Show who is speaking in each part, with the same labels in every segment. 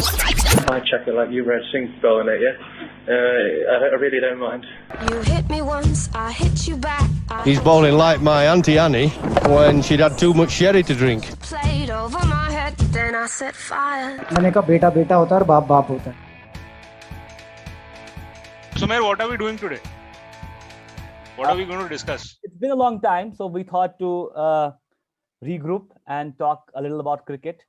Speaker 1: I check it like you Red Singh bowling it, yeah? I really don't mind.
Speaker 2: You hit me once, I hit you back.
Speaker 3: He's bowling like my Auntie Annie when she'd had too much sherry to drink.
Speaker 2: Played over my head, then I set fire.
Speaker 4: मैंने कहा बेटा बेटा होता है और बाप बाप होता है.
Speaker 5: Sumer, what are we doing today? What are we going to discuss?
Speaker 6: It's been a long time, so we thought to regroup and talk a little about cricket.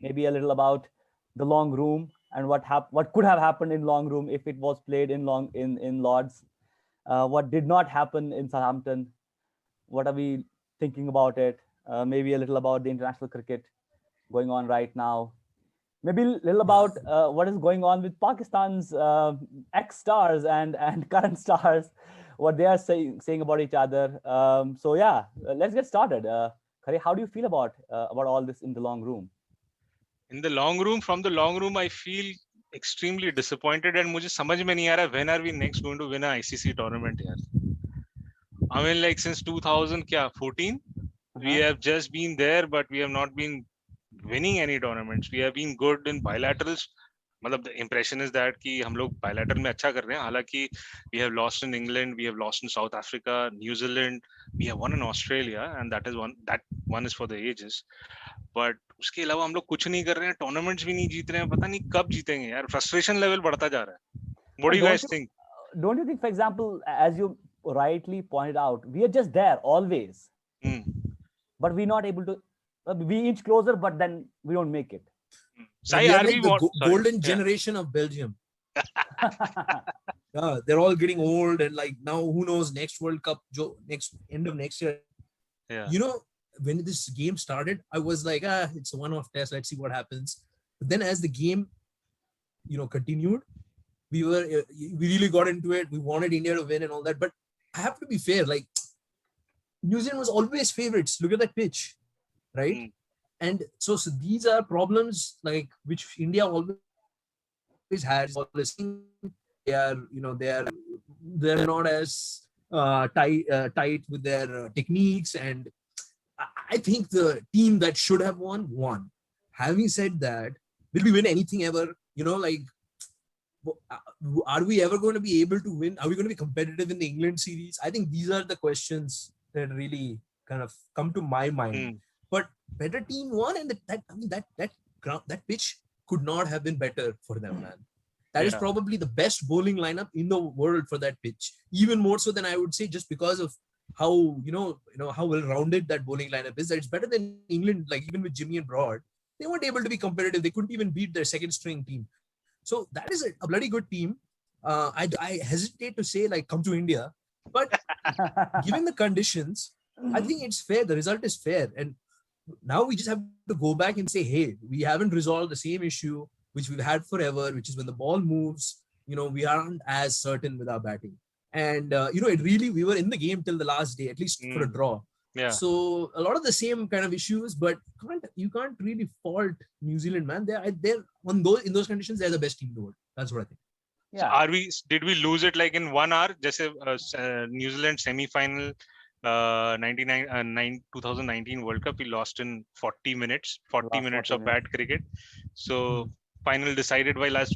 Speaker 6: Maybe a little about the long room and what could have happened in long room if it was played in Lords. What did not happen in Southampton? What are we thinking about it? Maybe a little about the international cricket going on right now. Maybe a little about what is going on with Pakistan's ex-stars and current stars, what they are saying about each other. So yeah, let's get started. Khare, how do you feel about all this in the long room?
Speaker 5: In the long room, from the long room, I feel extremely disappointed and मुझे समझ में नहीं आ रहा when are we next going to win an ICC tournament यार. I mean, like since 2014, we have just been there, but we have not been winning any tournaments. We have been good in bilaterals. मतलब the impression is that कि हम लोग bilateral में अच्छा कर रहे हैं. हालांकि we have lost in England, we have lost in South Africa, New Zealand, we have won in Australia, and that one is for the ages. But उसके अलावा हम लोग कुछ नहीं कर रहे हैं, tournaments भी नहीं जीत रहे हैं, पता नहीं कब जीतेंगे यार. Frustration level बढ़ता जा रहा है. What do you guys think?
Speaker 6: Don't you think, for example, as you rightly pointed out, we are just there always, but we're not able to. We inch closer, but then we don't make it.
Speaker 7: Sai, are like the golden generation of Belgium. They're all getting old, and like now, who knows? Next World Cup, next end of next year.
Speaker 5: Yeah.
Speaker 7: You know, when this game started, I was like, it's a one-off test. Let's see what happens. But then, as the game, continued, we really got into it. We wanted India to win and all that. But I have to be fair. Like, New Zealand was always favorites. Look at that pitch. Right, and so these are problems like which India always has. They are, they're not as tight with their techniques, and I think the team that should have won. Having said that, will we win anything ever? Are we ever going to be able to win? Are we going to be competitive in the England series? I think these are the questions that really kind of come to my mind. But better team won, and that pitch could not have been better for them, man. That is probably the best bowling lineup in the world for that pitch. Even more so than I would say, just because of how how well-rounded that bowling lineup is. That it's better than England. Like even with Jimmy and Broad, they weren't able to be competitive. They couldn't even beat their second-string team. So that is a bloody good team. I hesitate to say like come to India, but given the conditions, I think it's fair. The result is fair, and now we just have to go back and say, hey, we haven't resolved the same issue which we've had forever, which is when the ball moves, we aren't as certain with our batting. And, we were in the game till the last day, at least for a draw.
Speaker 5: Yeah.
Speaker 7: So a lot of the same kind of issues, but you can't really fault New Zealand, man. They're in those conditions, they're the best team in the world. That's what I think.
Speaker 6: Yeah.
Speaker 5: So did we lose it like in 1 hour? Just New Zealand semi-final 2019 World Cup, we lost in 40 minutes of bad cricket. So final decided by last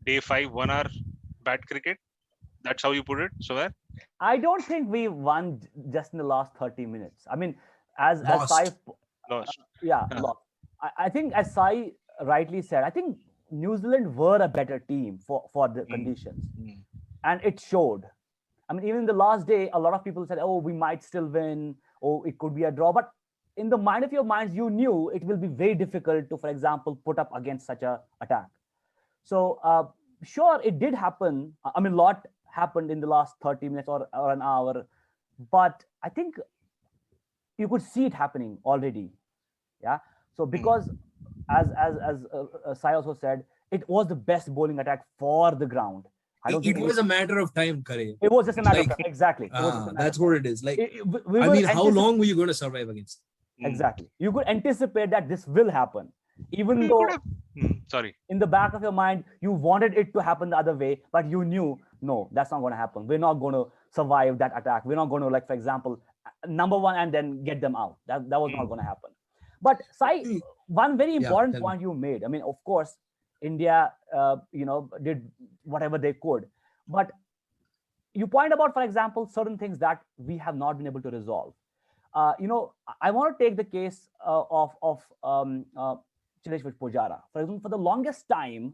Speaker 5: day 5, 1 hour bad cricket. That's how you put it, Sohair?
Speaker 6: I don't think we won just in the last 30 minutes. I mean, as Sai
Speaker 5: lost.
Speaker 6: Lost. I think as Sai rightly said, I think New Zealand were a better team for the conditions, and it showed. I mean, even in the last day, a lot of people said, oh, we might still win, or it could be a draw. But in the mind of your minds, you knew it will be very difficult to, for example, put up against such a attack. So, sure, it did happen. I mean, a lot happened in the last 30 minutes or an hour. But I think you could see it happening already. Yeah. So, because as Sai also said, it was the best bowling attack for the ground.
Speaker 7: It was a matter of time, Kare.
Speaker 6: It was just a matter of time. Exactly.
Speaker 7: That's what it is. Like, how long were you going to survive against?
Speaker 6: Exactly. You could anticipate that this will happen. Even though in the back of your mind, you wanted it to happen the other way, but you knew, no, that's not going to happen. We're not going to survive that attack. We're not going to, like, for example, number one and then get them out. That was not going to happen. But Sai, one very important
Speaker 7: tell
Speaker 6: point you made. I mean, of course, India, did whatever they could, but you point about, for example, certain things that we have not been able to resolve. I want to take the case of Chireshwar Pujara. For example, for the longest time,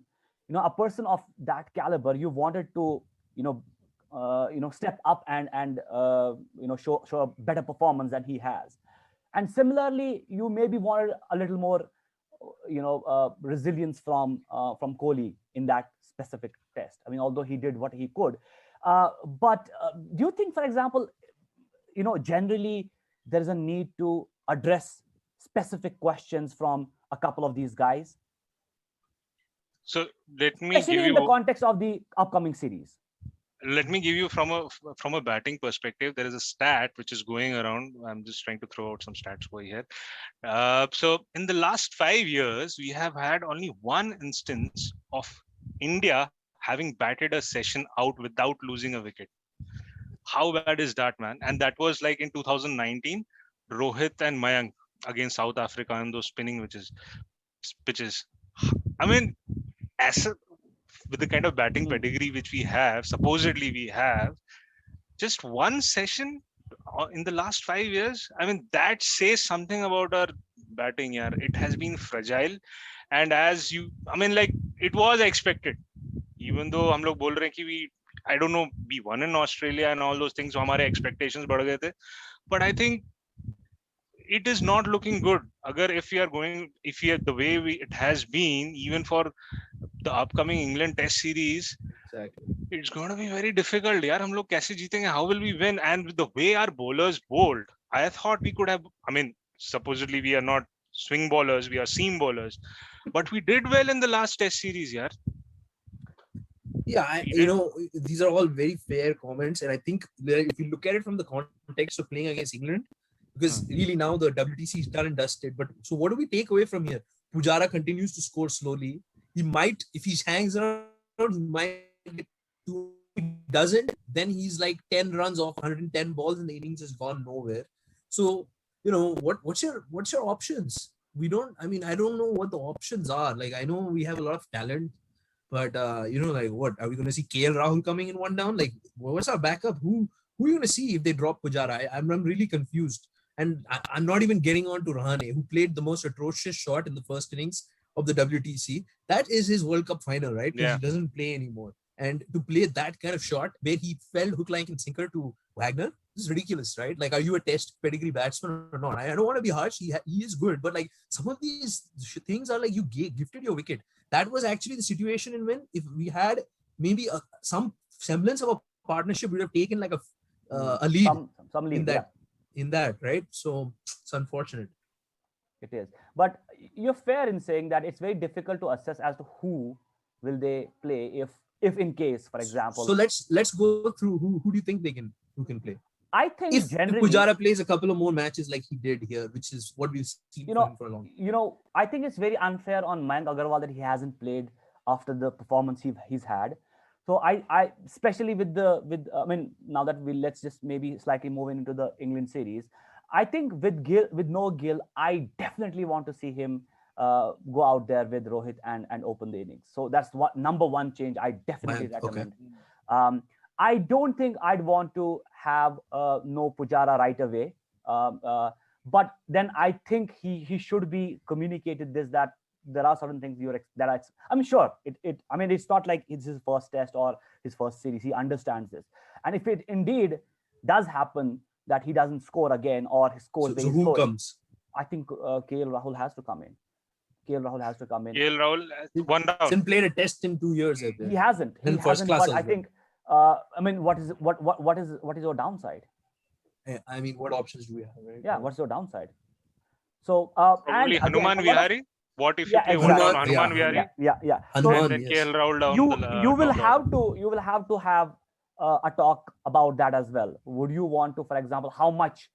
Speaker 6: a person of that caliber, you wanted to, step up and show a better performance than he has. And similarly, you maybe wanted a little more, resilience from Kohli in that specific test. I mean, although he did what he could, but do you think, for example, generally there is a need to address specific questions from a couple of these guys?
Speaker 5: So let me
Speaker 6: Especially
Speaker 5: give
Speaker 6: in
Speaker 5: you
Speaker 6: the context of the upcoming series.
Speaker 5: Let me give you from a batting perspective. There is a stat which is going around. I'm just trying to throw out some stats over here. So in the last 5 years, we have had only one instance of India having batted a session out without losing a wicket. How bad is that, man? And that was like in 2019, Rohit and Mayank against South Africa on those spinning pitches. I mean, with the kind of batting pedigree which we have, supposedly we have, just one session in the last 5 years, I mean, that says something about our batting. Yeah, it has been fragile. And it was expected. Even though हम लोग बोल रहे हैं कि I don't know, we won in Australia and all those things, so हमारे expectations बढ़ गए थे. But I think it is not looking good. The way it has been, even for the upcoming England Test series,
Speaker 7: exactly.
Speaker 5: It's going to be very difficult. यार हम लोग कैसे जीतेंगे? How will we win? And with the way our bowlers bowled, I thought we could have. I mean, supposedly we are not swing bowlers, we are seam bowlers, but we did well in the last Test series, yaar.
Speaker 7: Yeah, these are all very fair comments, and I think if you look at it from the context of playing against England, because really now the WTC is done and dusted. But so what do we take away from here? Pujara continues to score slowly. He might, if he hangs around, he might get 2. If he doesn't, then he's like 10 runs off 110 balls and the innings has gone nowhere. So, what's your options? I don't know what the options are. Like, I know we have a lot of talent, but what are we going to see? KL Rahul coming in one down? Like, what's our backup? Who are you going to see if they drop Pujara? I'm really confused. And I'm not even getting on to Rahane, who played the most atrocious shot in the first innings of the WTC. That is his World Cup final, right? Because he doesn't play anymore. And to play that kind of shot where he fell hook, line, and sinker to Wagner, this is ridiculous, right? Like, are you a Test pedigree batsman or not? I don't want to be harsh. He is good, but like some of these things are like you gifted your wicket. That was actually the situation in when if we had maybe some semblance of a partnership, we would have taken like a lead
Speaker 6: some lead
Speaker 7: in that, right? So it's unfortunate.
Speaker 6: It is, but you're fair in saying that it's very difficult to assess as to who will they play if in case, for example.
Speaker 7: So let's go through who do you think who can play?
Speaker 6: I think
Speaker 7: if
Speaker 6: generally
Speaker 7: Pujara plays a couple of more matches like he did here, which is what we've seen from him for a long time.
Speaker 6: I think it's very unfair on Mayank Agarwal that he hasn't played after the performance he's had. So I especially now that let's just maybe slightly move into the England series. I think with no Gill, I definitely want to see him go out there with Rohit and open the innings. So that's what number one change I definitely recommend. Okay. I don't think I'd want to have no Pujara right away. But then I think he should be communicated this, that there are certain things I'm sure it's not like it's his first test or his first series. He understands this. And if it indeed does happen that he doesn't score again or his score
Speaker 7: so who
Speaker 6: slowly,
Speaker 7: comes?
Speaker 6: I think KL Rahul has to come in. KL
Speaker 5: Rahul one down.
Speaker 7: Hasn't played a test in 2 years.
Speaker 6: He hasn't.
Speaker 7: In first class.
Speaker 6: But I think what is your downside?
Speaker 7: I mean, what options do we have? Right?
Speaker 6: Yeah, what's your downside? So
Speaker 5: probably Hanuman Vihari. What if you play Hanuman Vihari?
Speaker 6: Yeah.
Speaker 5: Hanuman, then KL Rahul down.
Speaker 6: You will have to have a talk about that as well. Would you want to, for example, how much?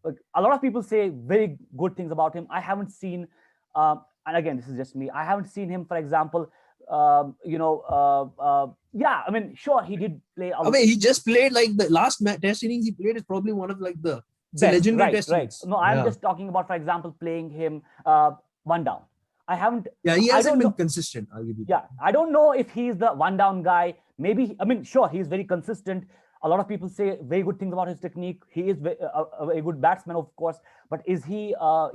Speaker 6: A lot of people say very good things about him. I haven't seen, and again, this is just me. I haven't seen him, for example. Sure, he did play.
Speaker 7: He just played like the last test innings he played is probably one of like the He's a legendary
Speaker 6: right,
Speaker 7: test
Speaker 6: right.
Speaker 7: innings.
Speaker 6: No, I'm
Speaker 7: Yeah.
Speaker 6: just talking about, for example, playing him one down. I haven't.
Speaker 7: Yeah, he
Speaker 6: I
Speaker 7: hasn't
Speaker 6: don't
Speaker 7: been
Speaker 6: know.
Speaker 7: consistent. I'll give you.
Speaker 6: Yeah, I don't know if he's the one down guy. Maybe, I mean, sure, he's very consistent. A lot of people say very good things about his technique. He is a very good batsman, of course. But is he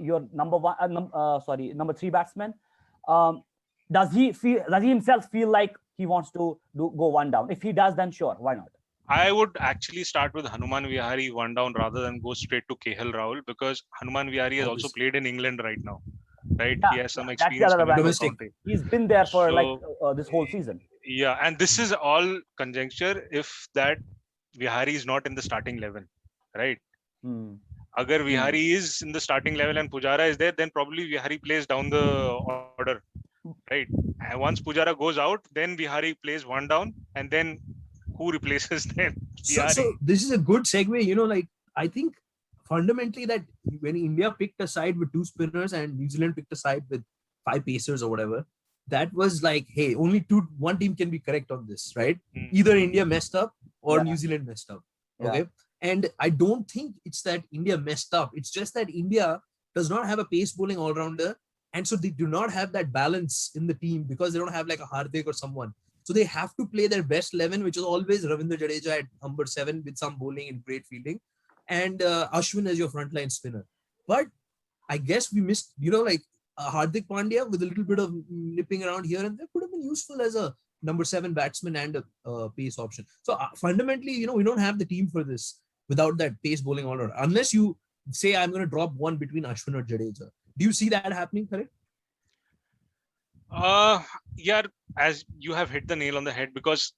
Speaker 6: your number one? Number three batsman? Does he himself feel like he wants to go one down? If he does, then sure, why not?
Speaker 5: I would actually start with Hanuman Vihari one down rather than go straight to KL Rahul, because Hanuman Vihari has also played in England right now, right?
Speaker 6: Yeah,
Speaker 5: He has some
Speaker 6: that's the
Speaker 5: experience
Speaker 6: other
Speaker 5: coming from
Speaker 7: Domestic.
Speaker 5: County.
Speaker 6: He's been there for
Speaker 5: So-
Speaker 6: this whole season.
Speaker 5: Yeah, and this is all conjecture if that Vihari is not in the starting 11, right?
Speaker 6: Hmm.
Speaker 5: Agar Vihari is in the starting level and Pujara is there, then probably Vihari plays down the order, right? And once Pujara goes out, then Vihari plays one down, and then who replaces them?
Speaker 7: So this is a good segue. You know, like I think fundamentally that when India picked a side with 2 spinners and New Zealand picked a side with 5 pacers or whatever, that was like, hey, only one team can be correct on this, right? Either India messed up or
Speaker 6: Yeah.
Speaker 7: New Zealand messed up.
Speaker 6: Yeah.
Speaker 7: Okay. And I don't think it's that India messed up. It's just that India does not have a pace bowling all-rounder. And so they do not have that balance in the team because they don't have like a Hardik or someone. So they have to play their best 11, which is always Ravindra Jadeja at number 7 with some bowling and great fielding. And Ashwin as your frontline spinner. But I guess we missed, you know, like Hardik Pandya with a little bit of nipping around here and there could have been useful as a number 7 batsman and a pace option. So fundamentally, you know, we don't have the team for this without that pace bowling order. Unless you say, I'm going to drop one between Ashwin or Jadeja. Do you see that happening, correct?
Speaker 5: Yeah, as you have hit the nail on the head, because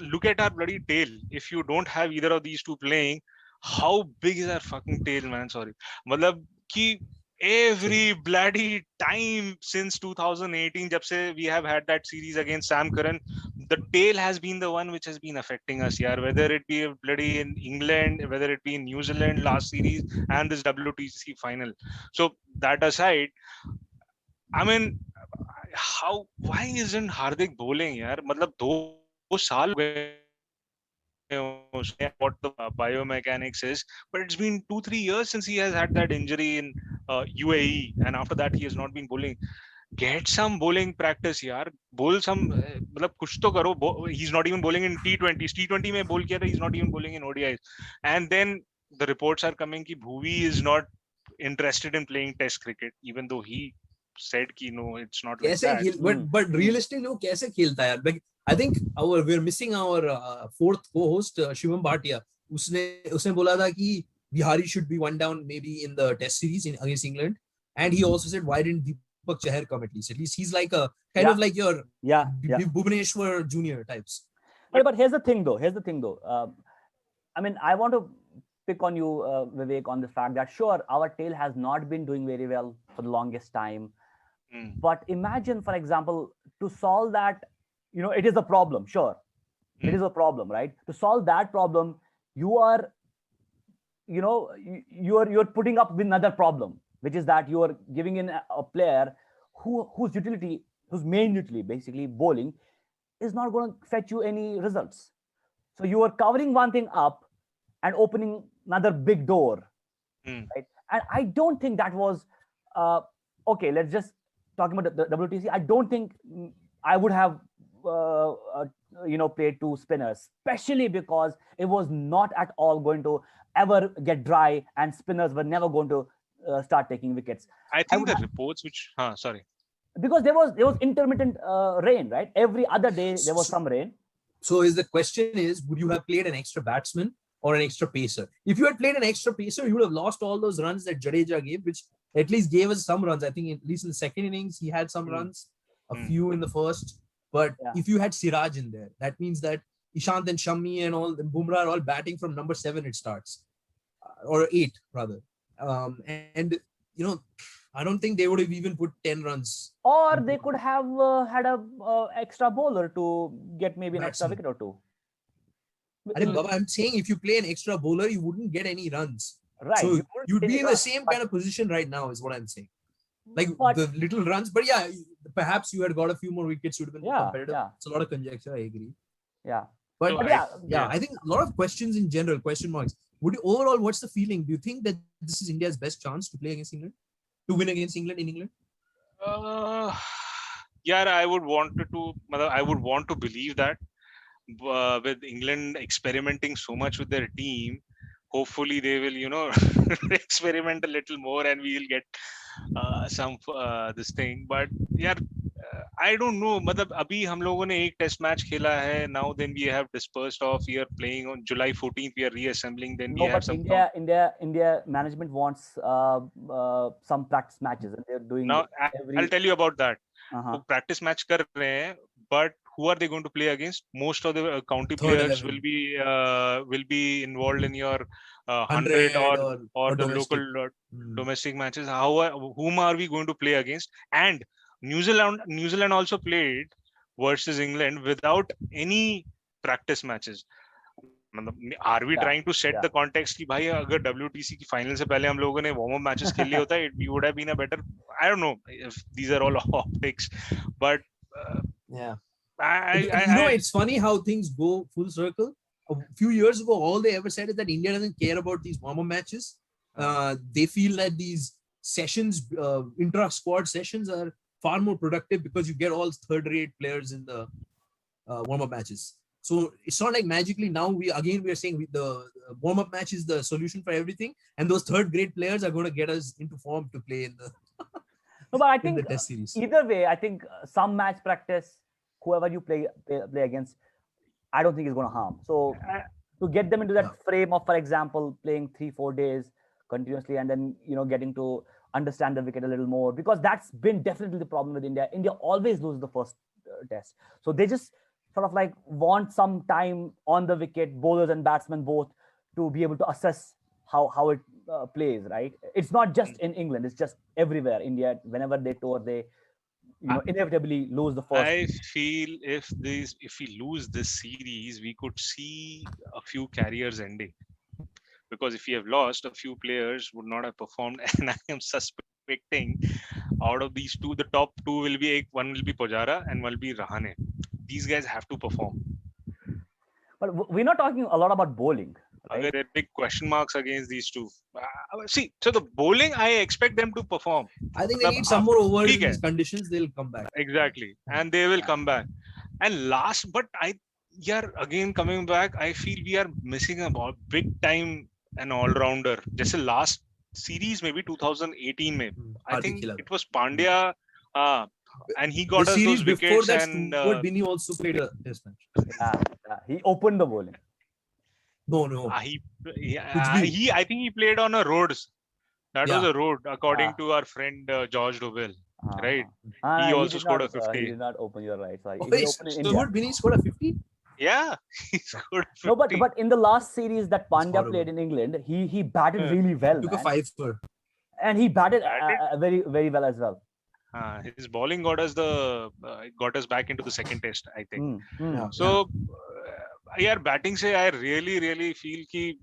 Speaker 5: look at our bloody tail. If you don't have either of these two playing, how big is our fucking tail, man? Sorry. Matlab ki every bloody time since 2018, jab se we have had that series against Sam Curran, the tail has been the one which has been affecting us, yaar. Whether it be bloody in England, whether it be in New Zealand last series and this WTC final. So that aside, I mean, why isn't Hardik bowling, yaar? Matlab 2 saal ho gaye what the biomechanics is, but it's been 2-3 years since he has had that injury in UAE, and after that he has not been bowling. Get some bowling practice, yaar. Bowl some, matlab kuch to karo. He's not even bowling in T20s. T20 mein bowl kiya tha, he's not even bowling in ODIs. And then the reports are coming ki Bhuvi is not interested in playing Test cricket, even though he said ki no, it's not like that.
Speaker 7: But realistically, no, kaise khelta hai? Like, I think we're missing our 4th co-host, Shivam Bhatia. Usne bola tha ki Vihari should be one down maybe in the Test series against England. And he also said, why didn't Deepak Chahar come at least? At least he's like a kind of like your Bhubaneswar junior types.
Speaker 6: But here's the thing though. I mean, I want to pick on you, Vivek, on the fact that sure, our tail has not been doing very well for the longest time. But imagine, for example, to solve that, you know, it is a problem. Sure, it is a problem, right? To solve that problem, you are, you know, you're putting up with another problem, which is that you are giving in a player whose main utility, basically bowling, is not going to fetch you any results. So you are covering one thing up and opening another big door, right? And I don't think that was okay. Let's just talking about the WTC. I don't think I would have played 2 spinners, especially because it was not at all going to ever get dry, and spinners were never going to start taking wickets.
Speaker 5: I think the reports which
Speaker 6: because there was intermittent rain, right? Every other day there was some rain.
Speaker 7: So the question is, would you have played an extra batsman or an extra pacer? If you had played an extra pacer, you would have lost all those runs that Jadeja gave, which at least gave us some runs. I think at least in the second innings, he had some runs, a few in the first. But if you had Siraj in there, that means that Ishant and Shami and all, and Bumrah are all batting from number 7 it starts. Or 8, rather. And, you know, I don't think they would have even put 10 runs.
Speaker 6: Or they could have had a extra bowler to get maybe an extra wicket or 2.
Speaker 7: I'm saying if you play an extra bowler, you wouldn't get any runs.
Speaker 6: Right.
Speaker 7: So you'd be in the same kind of position right now, is what I'm saying. Like the little runs, but yeah, perhaps you had got a few more wickets, you'd have been more competitive. Yeah. It's a lot of conjecture, I agree.
Speaker 6: Yeah.
Speaker 7: But I think a lot of questions in general, question marks. Overall, what's the feeling? Do you think that this is India's best chance to play against England, to win against England in England?
Speaker 5: Yeah, I would want to believe that. With England experimenting so much with their team, hopefully they will, experiment a little more and we will get some this thing. But yeah, I don't know. मतलब अभी हम लोगों ने एक test match खेला है. Now then we have dispersed off. We are playing on July 14th. We are reassembling. Then we have some.
Speaker 6: India management wants some practice matches, and they're doing.
Speaker 5: Now I'll tell you about that. वो practice match कर रहे हैं, but who are they going to play against? Most of the county players will be involved in your 100 or the local domestic matches. Whom are we going to play against? And New Zealand also played versus England without any practice matches. Are we trying to set the context कि भाई अगर WTC की final से पहले हम लोगों ने warm up matches खेल लिए होता है, it would have been a better. I don't know if these are all optics, but
Speaker 7: yeah. It's funny how things go full circle. A few years ago, all they ever said is that India doesn't care about these warm-up matches. They feel that these sessions, intra-squad sessions, are far more productive because you get all third-rate players in the warm-up matches. So it's not like magically now we are saying the warm-up match is the solution for everything, and those third-grade players are going to get us into form to play in the.
Speaker 6: No, but I think
Speaker 7: the test series.
Speaker 6: Either way, I think some match practice, whoever you play against, I don't think is going to harm. So to get them into that frame of, for example, playing 3-4 days continuously and then getting to understand the wicket a little more, because that's been definitely the problem with India. India always loses the first test, so they just sort of like want some time on the wicket, bowlers and batsmen both, to be able to assess how it plays. Right? It's not just in England; it's just everywhere. India, whenever they tour, they inevitably lose the first.
Speaker 5: I feel if we lose this series, we could see a few careers ending, because if we have lost, a few players would not have performed, and I am suspecting out of these two, the top two will be one will be Pujara and one will be Rahane. These guys have to perform.
Speaker 6: But we're not talking a lot about bowling. Right?
Speaker 5: There are big question marks against these two. See, so the bowling, I expect them to perform.
Speaker 7: I think they need some more overs in these conditions. They'll come back.
Speaker 5: Exactly, and they will come back. And last, but again coming back, I feel we are missing a big time an all-rounder. Just last series, maybe 2018, maybe. I think it was Pandya. And he got us those wickets.
Speaker 7: Before that, Stuart Binny also played a test match.
Speaker 6: Yeah, he opened the bowling.
Speaker 7: No.
Speaker 5: I think he played on a Rhodes. That was a road, according to our friend George Dobell. Right? He also scored a 50.
Speaker 6: He did not open, you're right. Sorry.
Speaker 7: Stuart Binny scored a 50?
Speaker 5: Yeah, he scored 50.
Speaker 6: No, but in the last series that Pandya played in England, he batted really well.
Speaker 7: Took a 5-4.
Speaker 6: And he batted very, very well as well.
Speaker 5: His bowling got us back into the second test, I think. Batting say I really, really feel ki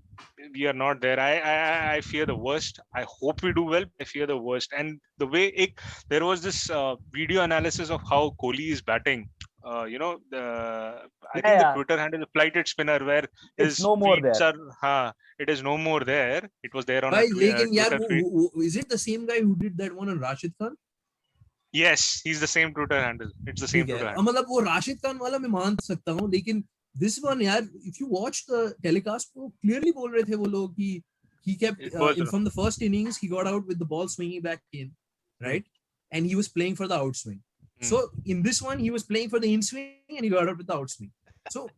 Speaker 5: we are not there. I fear the worst. I hope we do well. I fear the worst. And the way there was this video analysis of how Kohli is batting. I think the Twitter handle is Flighted Spinner, where his
Speaker 6: no more there.
Speaker 5: It is no more there. It was there on
Speaker 7: Twitter feed. Is it the same guy who did that one on Rashid Khan?
Speaker 5: Yes, he's the same Twitter handle. It's the same Twitter handle.
Speaker 7: मतलब वो राशिद खान वाला मैं मान सकता हूँ, लेकिन this one if you watch the telecast, वो clearly बोल रहे थे वो लोग कि he kept from the first innings he got out with the ball swinging back in, right? And he was playing for the outswing. So in this one he was playing for the in-swing and he got out with the outswing. So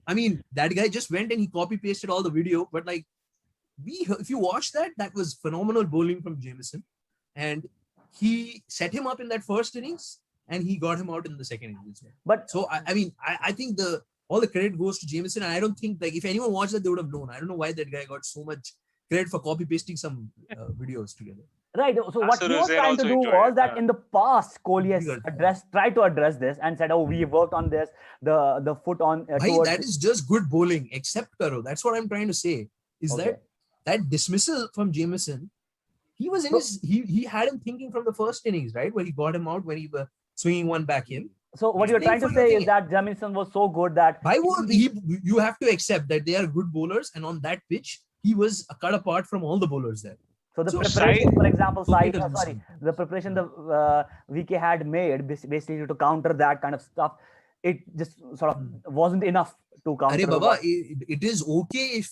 Speaker 7: I mean, that guy just went and he copy pasted all the video, but like if you watch that was phenomenal bowling from Jamieson, and he set him up in that first innings and he got him out in the second innings. But so I think all the credit goes to Jamieson. And I don't think if anyone watched that, they would have known. I don't know why that guy got so much credit for copy pasting some videos together.
Speaker 6: Right. So what he was trying to do was that in the past, Kohli has tried to address this and said, "Oh, we worked on this. The foot on."
Speaker 7: That is just good bowling. Accept karo. That's what I'm trying to say. Is that dismissal from Jamieson? He was in he had him thinking from the first innings, right? Where he got him out when he was swinging one back in.
Speaker 6: So what you're trying to say is that Jamieson was so good that
Speaker 7: you have to accept that they are good bowlers, and on that pitch he was cut apart from all the bowlers there.
Speaker 6: So the
Speaker 7: So
Speaker 6: preparation,
Speaker 5: Sai-
Speaker 6: for example, Sai,
Speaker 7: doesn't
Speaker 6: sorry,
Speaker 7: seem-
Speaker 6: the preparation the VK had made basically to counter that kind of stuff, it just sort of wasn't enough to counter.
Speaker 7: Arey Baba,
Speaker 6: what-
Speaker 7: it is okay if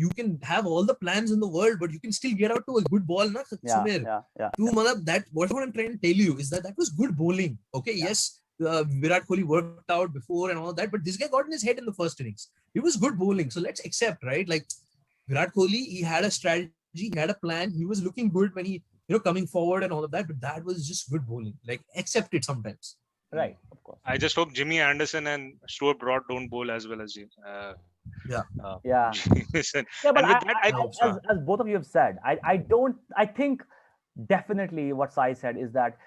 Speaker 7: you can have all the plans in the world, but you can still get out to a good ball, na?
Speaker 6: yeah,
Speaker 7: Sumer.
Speaker 6: yeah.
Speaker 7: To matlab that what I'm trying to tell you is that was good bowling. Okay, yes, Virat Kohli worked out before and all that, but this guy got in his head in the first innings. It was good bowling, so let's accept, right? Like Virat Kohli, he had a strategy, he had a plan. He was looking good when he, coming forward and all of that, but that was just good bowling. Like accept it sometimes.
Speaker 6: Right, of course.
Speaker 5: I just hope Jimmy Anderson and Stuart Broad don't bowl as well as
Speaker 6: Yeah.
Speaker 5: Jameson.
Speaker 6: Yeah, but
Speaker 5: And with that, I hope so.
Speaker 6: as both of you have said, I think definitely what Sai said is that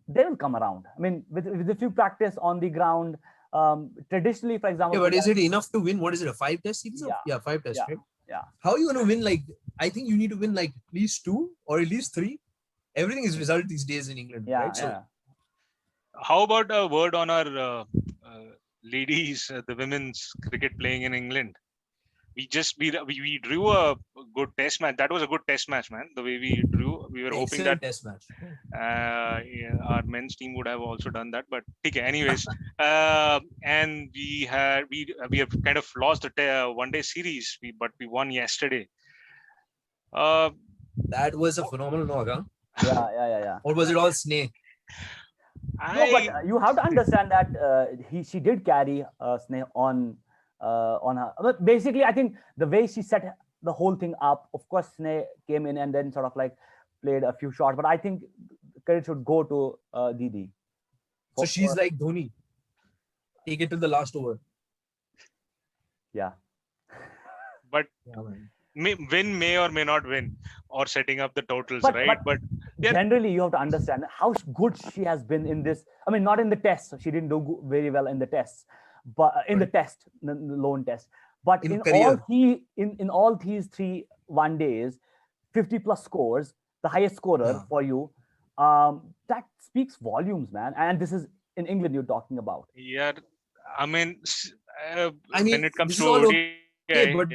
Speaker 6: they will come around. I mean, with a few practice on the ground, traditionally, for example.
Speaker 7: Yeah, but is it enough to win? What is it, a 5-test series?
Speaker 6: Yeah.
Speaker 7: 5 tests,
Speaker 6: Yeah.
Speaker 7: right?
Speaker 6: Yeah.
Speaker 7: How are you going to win? Like, I think you need to win like at least 2 or at least 3. Everything is result these days in England,
Speaker 6: Yeah,
Speaker 7: right? So,
Speaker 6: yeah.
Speaker 5: How about a word on our ladies, the women's cricket playing in England? We drew a good test match. That was a good test match, man. The way we drew, we were hoping
Speaker 7: excellent
Speaker 5: that
Speaker 7: test match.
Speaker 5: our men's team would have also done that. But okay, anyways, and we have kind of lost the one-day series, but we won yesterday.
Speaker 7: That was a phenomenal knock, huh?
Speaker 6: Yeah.
Speaker 7: Or was it all snake?
Speaker 6: No, but you have to understand that she did carry Sneh on her. But basically, I think the way she set the whole thing up, of course, Sneh came in and then sort of like played a few shots. But I think credit should go to Didi.
Speaker 7: So she's like Dhoni. Take it to the last over.
Speaker 6: Yeah.
Speaker 5: But
Speaker 7: Yeah, man.
Speaker 5: may or may not win, or setting up the totals,
Speaker 6: But-
Speaker 5: right? But yeah,
Speaker 6: Generally, you have to understand how good she has been in this. I mean, not in the tests. She didn't do very well in the tests, but in the test, the lone test. But
Speaker 7: In
Speaker 6: in
Speaker 7: career.
Speaker 6: all these 3 1-days, 50 plus scores, the highest scorer
Speaker 7: Yeah.
Speaker 6: for you. That speaks volumes, man. And this is in England you're talking about.
Speaker 5: yeah, I mean,
Speaker 7: I mean,
Speaker 5: when it comes
Speaker 7: this
Speaker 5: to
Speaker 7: is all
Speaker 5: ODI,
Speaker 7: okay, but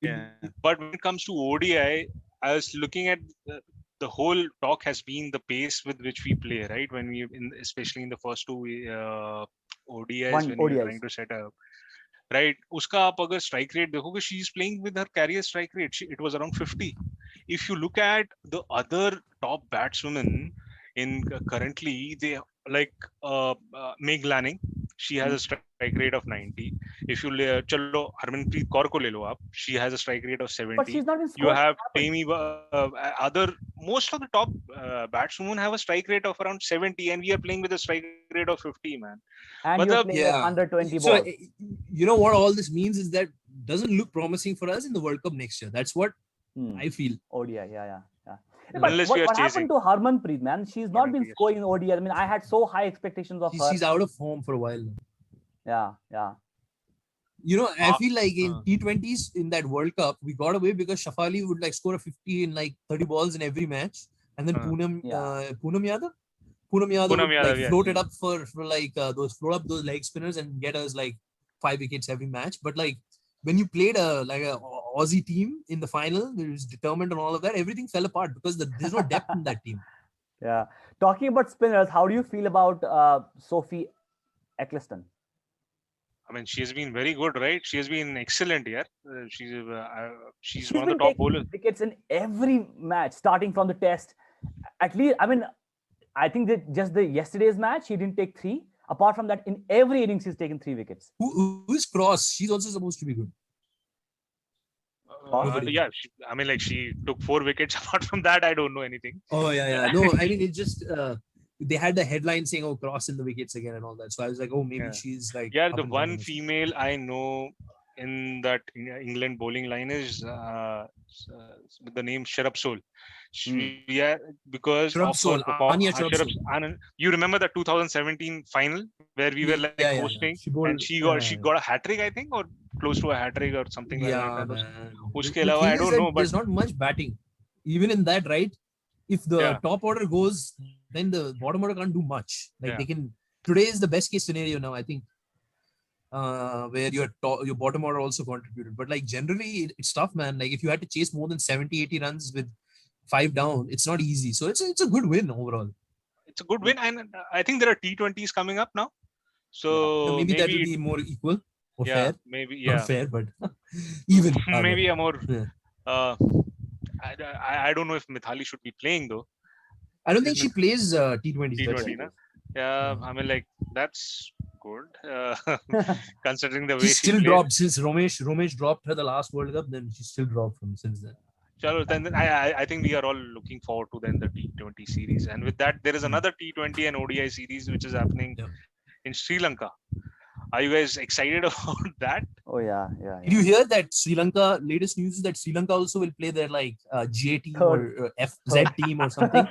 Speaker 5: yeah. But when it comes to ODI, I was looking at the whole talk has been the pace with which we play, right? When especially in the first 2 ODIs, when we were trying to set up, right? Uska aap agar strike rate dekhoge, she is playing with her carrier strike rate. It was around 50. If you look at the other top batswomen in currently, they like Meg Lanning, she has a strike rate of 90. If you chalo Harmanpreet Kaur ko le lo aap, she has a strike rate of 70.
Speaker 6: But she's not been
Speaker 5: You
Speaker 6: scoring.
Speaker 5: have Tammy, most of the top batswomen have a strike rate of around 70, and we are playing with a strike rate of 50, man.
Speaker 6: And
Speaker 5: but
Speaker 6: you're
Speaker 5: the-
Speaker 6: playing
Speaker 7: Yeah.
Speaker 6: under 20
Speaker 7: so
Speaker 6: balls.
Speaker 7: you know what all this means is that doesn't look promising for us in the World Cup next year. That's what I feel.
Speaker 6: ODI, yeah.
Speaker 5: Unless
Speaker 6: But
Speaker 5: we are
Speaker 6: what
Speaker 5: chasing.
Speaker 6: happened to Harmanpreet, man? She's not been
Speaker 5: Harmanpreet, yes.
Speaker 6: scoring in ODI. I mean, I had so high expectations of her.
Speaker 7: She's out of form for a while now.
Speaker 6: Yeah.
Speaker 7: You know, I feel like in
Speaker 5: uh.
Speaker 7: T20s in that World Cup, we got away because Shafali would like score a 50 in like 30 balls in every match. And then Poonam Yadav would
Speaker 5: Yadav,
Speaker 7: like
Speaker 5: yeah.
Speaker 7: float it up for like those leg spinners and get us like 5 wickets every match. But like when you played a Aussie team in the final, it was determined and all of that, everything fell apart because there's no depth in that team.
Speaker 6: Yeah. Talking about spinners, how do you feel about Sophie Eccleston?
Speaker 5: I mean, she has been very good, right? She has been excellent here. She's one of
Speaker 6: been
Speaker 5: the top
Speaker 6: taking
Speaker 5: bowlers.
Speaker 6: wickets in every match, starting from the test. At least, I mean, I think that just the yesterday's match, she didn't take 3. Apart from that, in every innings, she's taken 3 wickets.
Speaker 7: Who is Cross? She's also supposed to be good.
Speaker 5: Yeah, she took 4 wickets. Apart from that, I don't know anything.
Speaker 7: Oh yeah. No, I mean it just they had the headline saying, "Oh, Cross in the wickets again" and all that. So I was like, "Oh, maybe she's like."
Speaker 5: Yeah,
Speaker 7: up
Speaker 5: the
Speaker 7: and
Speaker 5: one
Speaker 7: running.
Speaker 5: female I know in that England bowling line is with the name Sharab Soul. Yeah, because
Speaker 7: Sharab
Speaker 5: of
Speaker 7: Soul,
Speaker 5: her perform-
Speaker 7: Anya
Speaker 5: Sharab
Speaker 7: Sharab Soul.
Speaker 5: Anand. You remember the 2017 final where we were like hosting,
Speaker 7: She bowled,
Speaker 5: and she got a hat trick, I think, or close to a hat trick or something like that.
Speaker 7: man.
Speaker 5: Uske
Speaker 7: The
Speaker 5: alawa,
Speaker 7: thing
Speaker 5: I
Speaker 7: is
Speaker 5: don't
Speaker 7: that
Speaker 5: know, but
Speaker 7: there's not much batting, even in that, right? If the top order goes, then the bottom order can't do much. Like they can. Today is the best case scenario now, I think. where your bottom order also contributed. But like generally, it's tough, man. Like if you had to chase more than 70, 80 runs with 5 down, it's not easy. So it's a good win overall.
Speaker 5: It's a good win, and I think there are T20s coming up now. So
Speaker 7: maybe that will be more equal or fair.
Speaker 5: Maybe
Speaker 7: not fair, but even.
Speaker 5: Maybe a more. I don't know if Mithali should be playing though.
Speaker 7: I don't think she plays T20s.
Speaker 5: T20, na? Yeah, I mean, like, that's good. Considering the way
Speaker 7: she still dropped since Romesh dropped her the last World Cup, then she still dropped from since then.
Speaker 5: Chalo, then I think we are all looking forward to then the T20 series. And with that, there is another T20 and ODI series which is happening in Sri Lanka. Are you guys excited about that?
Speaker 6: Oh yeah.
Speaker 7: Did you hear that Sri Lanka? Latest news is that Sri Lanka also will play their like GA team or FZ team or something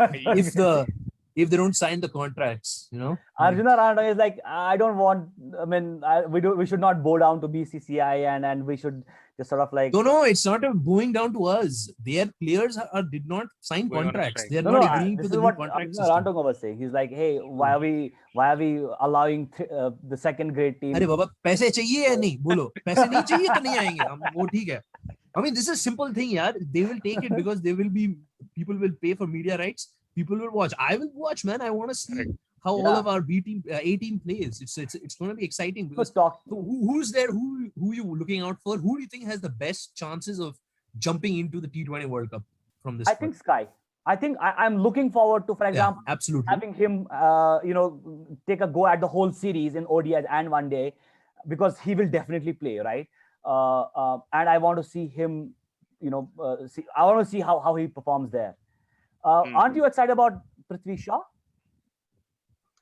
Speaker 7: if they don't sign the contracts, you know.
Speaker 6: Arjuna Rana is like, I don't want. I mean, we should not bow down to BCCI and we should just sort of like.
Speaker 7: No, it's not bowing down to us. Their players did not sign contracts. They are not agreeing to the new contract system.
Speaker 6: Arjuna Rana was saying, he's like, hey, why are we allowing the second grade team?
Speaker 7: अरे बाबा पैसे चाहिए या नहीं बोलो पैसे नहीं चाहिए तो नहीं आएंगे हम वो ठीक है. I mean, this is a simple thing, yaar. They will take it because people will pay for media rights. People will watch. I will watch, man. I want to see how all of our B team, A team plays. It's going to be exciting. Because who's there? Who are you looking out for? Who do you think has the best chances of jumping into the T20 World Cup from this?
Speaker 6: I think Sky. I think I'm looking forward to, for example,
Speaker 7: absolutely
Speaker 6: having him, take a go at the whole series in ODIs and one day, because he will definitely play, right? And I want to see him, I want to see how he performs there. Aren't you excited about Prithvi Shaw?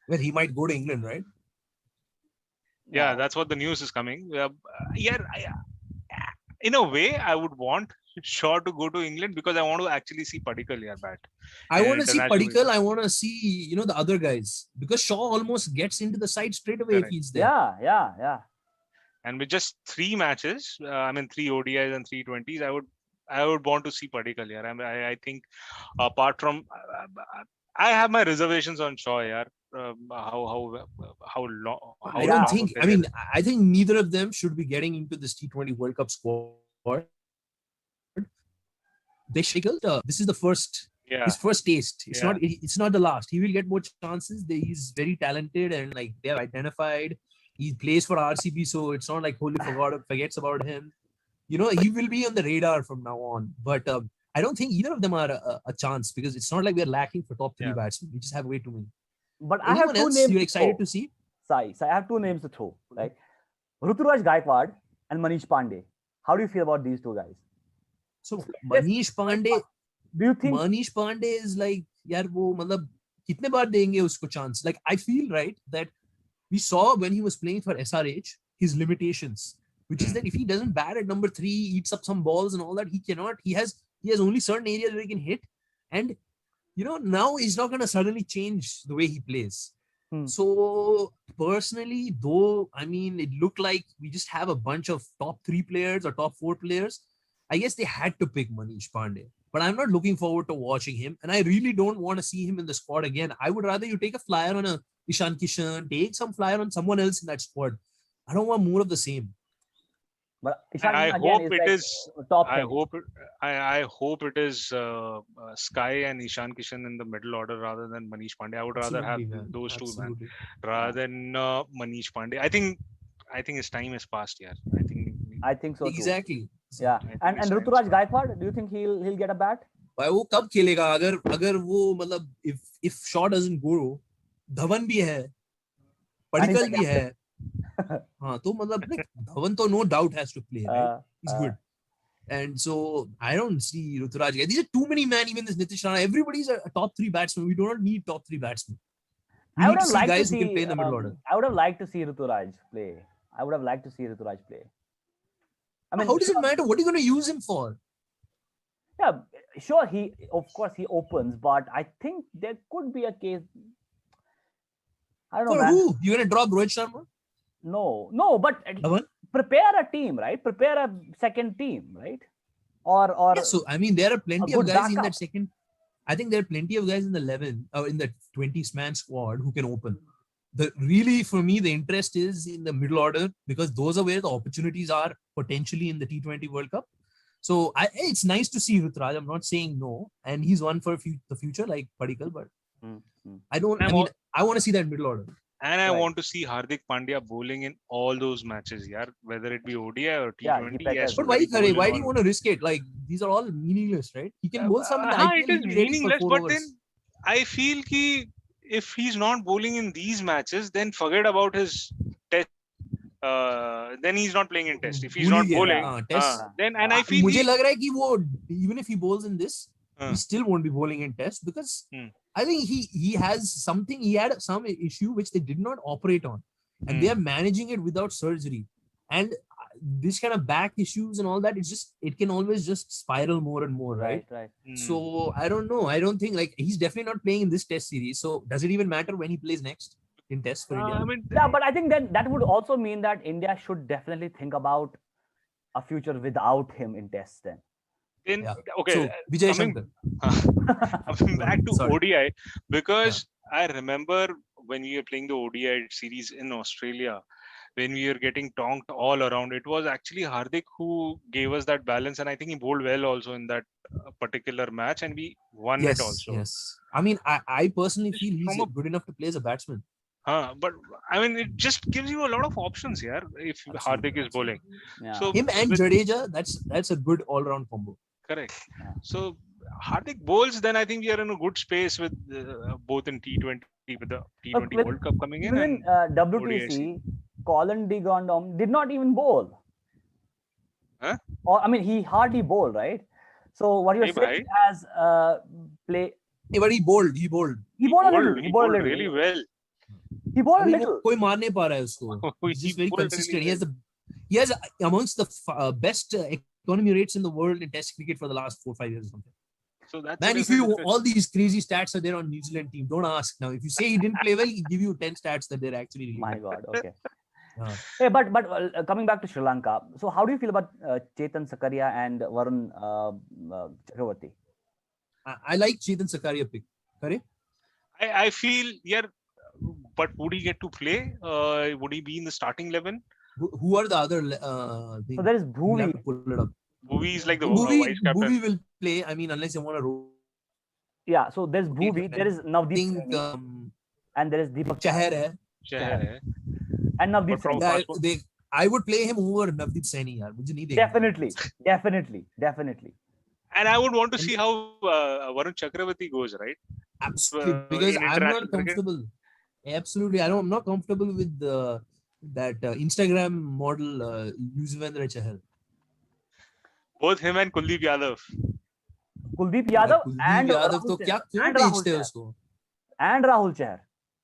Speaker 7: Well, he might go to England, right?
Speaker 5: Yeah, that's what the news is coming. In a way, I would want Shaw to go to England because I want to actually see Padikkal here bat.
Speaker 7: I want to see Padikkal. I want to see, the other guys, because Shaw almost gets into the side straight away if he's there.
Speaker 6: Yeah.
Speaker 5: And with just 3 matches, 3 ODIs and 3 20s, I would want to see Padikkal here. I think apart from, I have my reservations on Shaw here. How long?
Speaker 7: I think neither of them should be getting into this T20 World Cup squad. This is the first, his first taste. It's not the last. He will get more chances. He's very talented and like they have identified. He plays for RCB, so it's not like wholly forgets about him. He will be on the radar from now on. But I don't think either of them are a chance because it's not like we're lacking for top 3 batsmen. We just have way too many.
Speaker 6: But I have 2 names.
Speaker 7: You're excited to see?
Speaker 6: Sai, I have 2 names to throw. Like Ruturaj Gaikwad and Manish Pandey. How do you feel about these 2 guys?
Speaker 7: So Manish Pandey.
Speaker 6: Do you think
Speaker 7: Manish Pandey is like, yaar wo matlab kitne baar denge usko chance? Like I feel right that we saw when he was playing for SRH his limitations, which is that if he doesn't bat at number 3, eats up some balls and all that, he cannot. He has only certain areas where he can hit, and now he's not going to suddenly change the way he plays. So personally, though, it looked like we just have a bunch of top 3 players or top 4 players. I guess they had to pick Manish Pandey, but I'm not looking forward to watching him, and I really don't want to see him in the squad again. I would rather you take a flyer on a Ishan Kishan, take some flyer on someone else in that squad. I don't want more of the same.
Speaker 6: But
Speaker 5: I hope it is top. I hope it is Sky and Ishan Kishan in the middle order rather than Manish Pandey. I would rather have those 2 men rather than Manish Pandey. I think his time has passed here.
Speaker 6: I think so too.
Speaker 7: Exactly.
Speaker 6: Yeah. And Ruturaj Gaikwad, do you think he'll get a bat?
Speaker 7: Why वो कब खेलेगा अगर वो मतलब if Shaw doesn't go, Dhawan भी है, Padikkal भी है. हाँ तो मतलब धवन तो no doubt has to play, right? He's good. And so I don't see Ruturaj. These are too many men. Even this Nitish Rana, everybody's a top 3 batsman. We do not need top 3 batsmen. We need to see guys who can play in the middle order.
Speaker 6: I would have liked to see Ruturaj play.
Speaker 7: How does it matter? What are you going to use him for?
Speaker 6: Yeah, sure. Of course he opens, but I think there could be a case. I don't know.
Speaker 7: For who? You're going to drop Rohit Sharma?
Speaker 6: No, but prepare a team, right? Prepare a second team, right? Or
Speaker 7: yeah, so there are plenty of guys in that second. I think there are plenty of guys in the 11 or in the 20 man squad who can open. really for me the interest is in the middle order, because those are where the opportunities are potentially in the T20 World Cup. So it's nice to see Rutraj. I'm not saying no, and he's one for the future like Padikkal, but I want to see that middle order.
Speaker 5: And I want to see Hardik Pandya bowling in all those matches, yeah, whether it be ODI or T20. Yes,
Speaker 7: but why do you want to risk it? Like, these are all meaningless, right? He can bowl some in the IPL.
Speaker 5: It is meaningless, but then I feel if he's not bowling in these matches, then forget about his test. Then he's not playing in test. If he's not bowling, then and I feel
Speaker 7: मुझे लग रहा है कि even if he bowls in this, he still won't be bowling in test, because I think he had some issue which they did not operate on, and they are managing it without surgery. And this kind of back issues and all that, it can always just spiral more and more, right? So I don't know. I don't think, like, he's definitely not playing in this test series. So does it even matter when he plays next in test for India?
Speaker 6: Yeah, but I think that would also mean that India should definitely think about a future without him in tests then.
Speaker 5: Okay,
Speaker 7: so, Vijay Shankar.
Speaker 5: Coming back to ODI, because I remember when we were playing the ODI series in Australia, when we were getting tonked all around, it was actually Hardik who gave us that balance, and I think he bowled well also in that particular match, and we won it also.
Speaker 7: Yes, I mean, I personally feel he's good enough to play as a batsman.
Speaker 5: But I mean, it just gives you a lot of options here if Hardik is bowling.
Speaker 7: So him and Jadeja, that's a good all-round combo.
Speaker 5: Correct. So Hardik bowls, then I think we are in a good space with both in T20 with the T20 World Cup coming in.
Speaker 6: Even WTC, Colin de Gondom did not even bowl. Or I mean, he hardly bowled, right? So what you're saying as play.
Speaker 7: Yeah, but he bowled. He bowled
Speaker 5: really well.
Speaker 6: He bowled a little.
Speaker 7: कोई मार नहीं पा रहा है उसको. He's very consistent. He has amongst the best economy rates in the world in Test cricket for the last 4-5 years or something.
Speaker 5: So that's
Speaker 7: man, if you all these crazy stats are there on New Zealand team, don't ask now. If you say he didn't play well, he give you 10 stats that they're actually really
Speaker 6: My God, okay. Hey, but coming back to Sri Lanka, so how do you feel about Chetan Sakaria and Varun Chakravarti?
Speaker 7: I like Chetan Sakaria pick. Correct?
Speaker 5: I feel, but would he get to play? Would he be in the starting 11?
Speaker 7: Who are the other?
Speaker 6: So there is Bhuvi.
Speaker 5: Bhuvi is like the vice captain.
Speaker 7: Bhuvi will play. I mean, unless you want to roll.
Speaker 6: Yeah, so there's Bhuvi, there is Navdeep Saini, and there is Deepak
Speaker 7: Chahar.
Speaker 6: And Navdeep Saini.
Speaker 7: I would play him over Navdeep Saini.
Speaker 6: Definitely.
Speaker 7: And
Speaker 5: I would want to see how Varun Chakravarti goes, right?
Speaker 7: Absolutely, because I'm not comfortable. Absolutely, I'm not comfortable with that Instagram model Yuzvendra Chahal.
Speaker 5: Both him and Kuldeep Yadav.
Speaker 6: And
Speaker 7: Yadav तो क्या क्यों बेचते हैं उसको?
Speaker 6: And Rahul Chahar.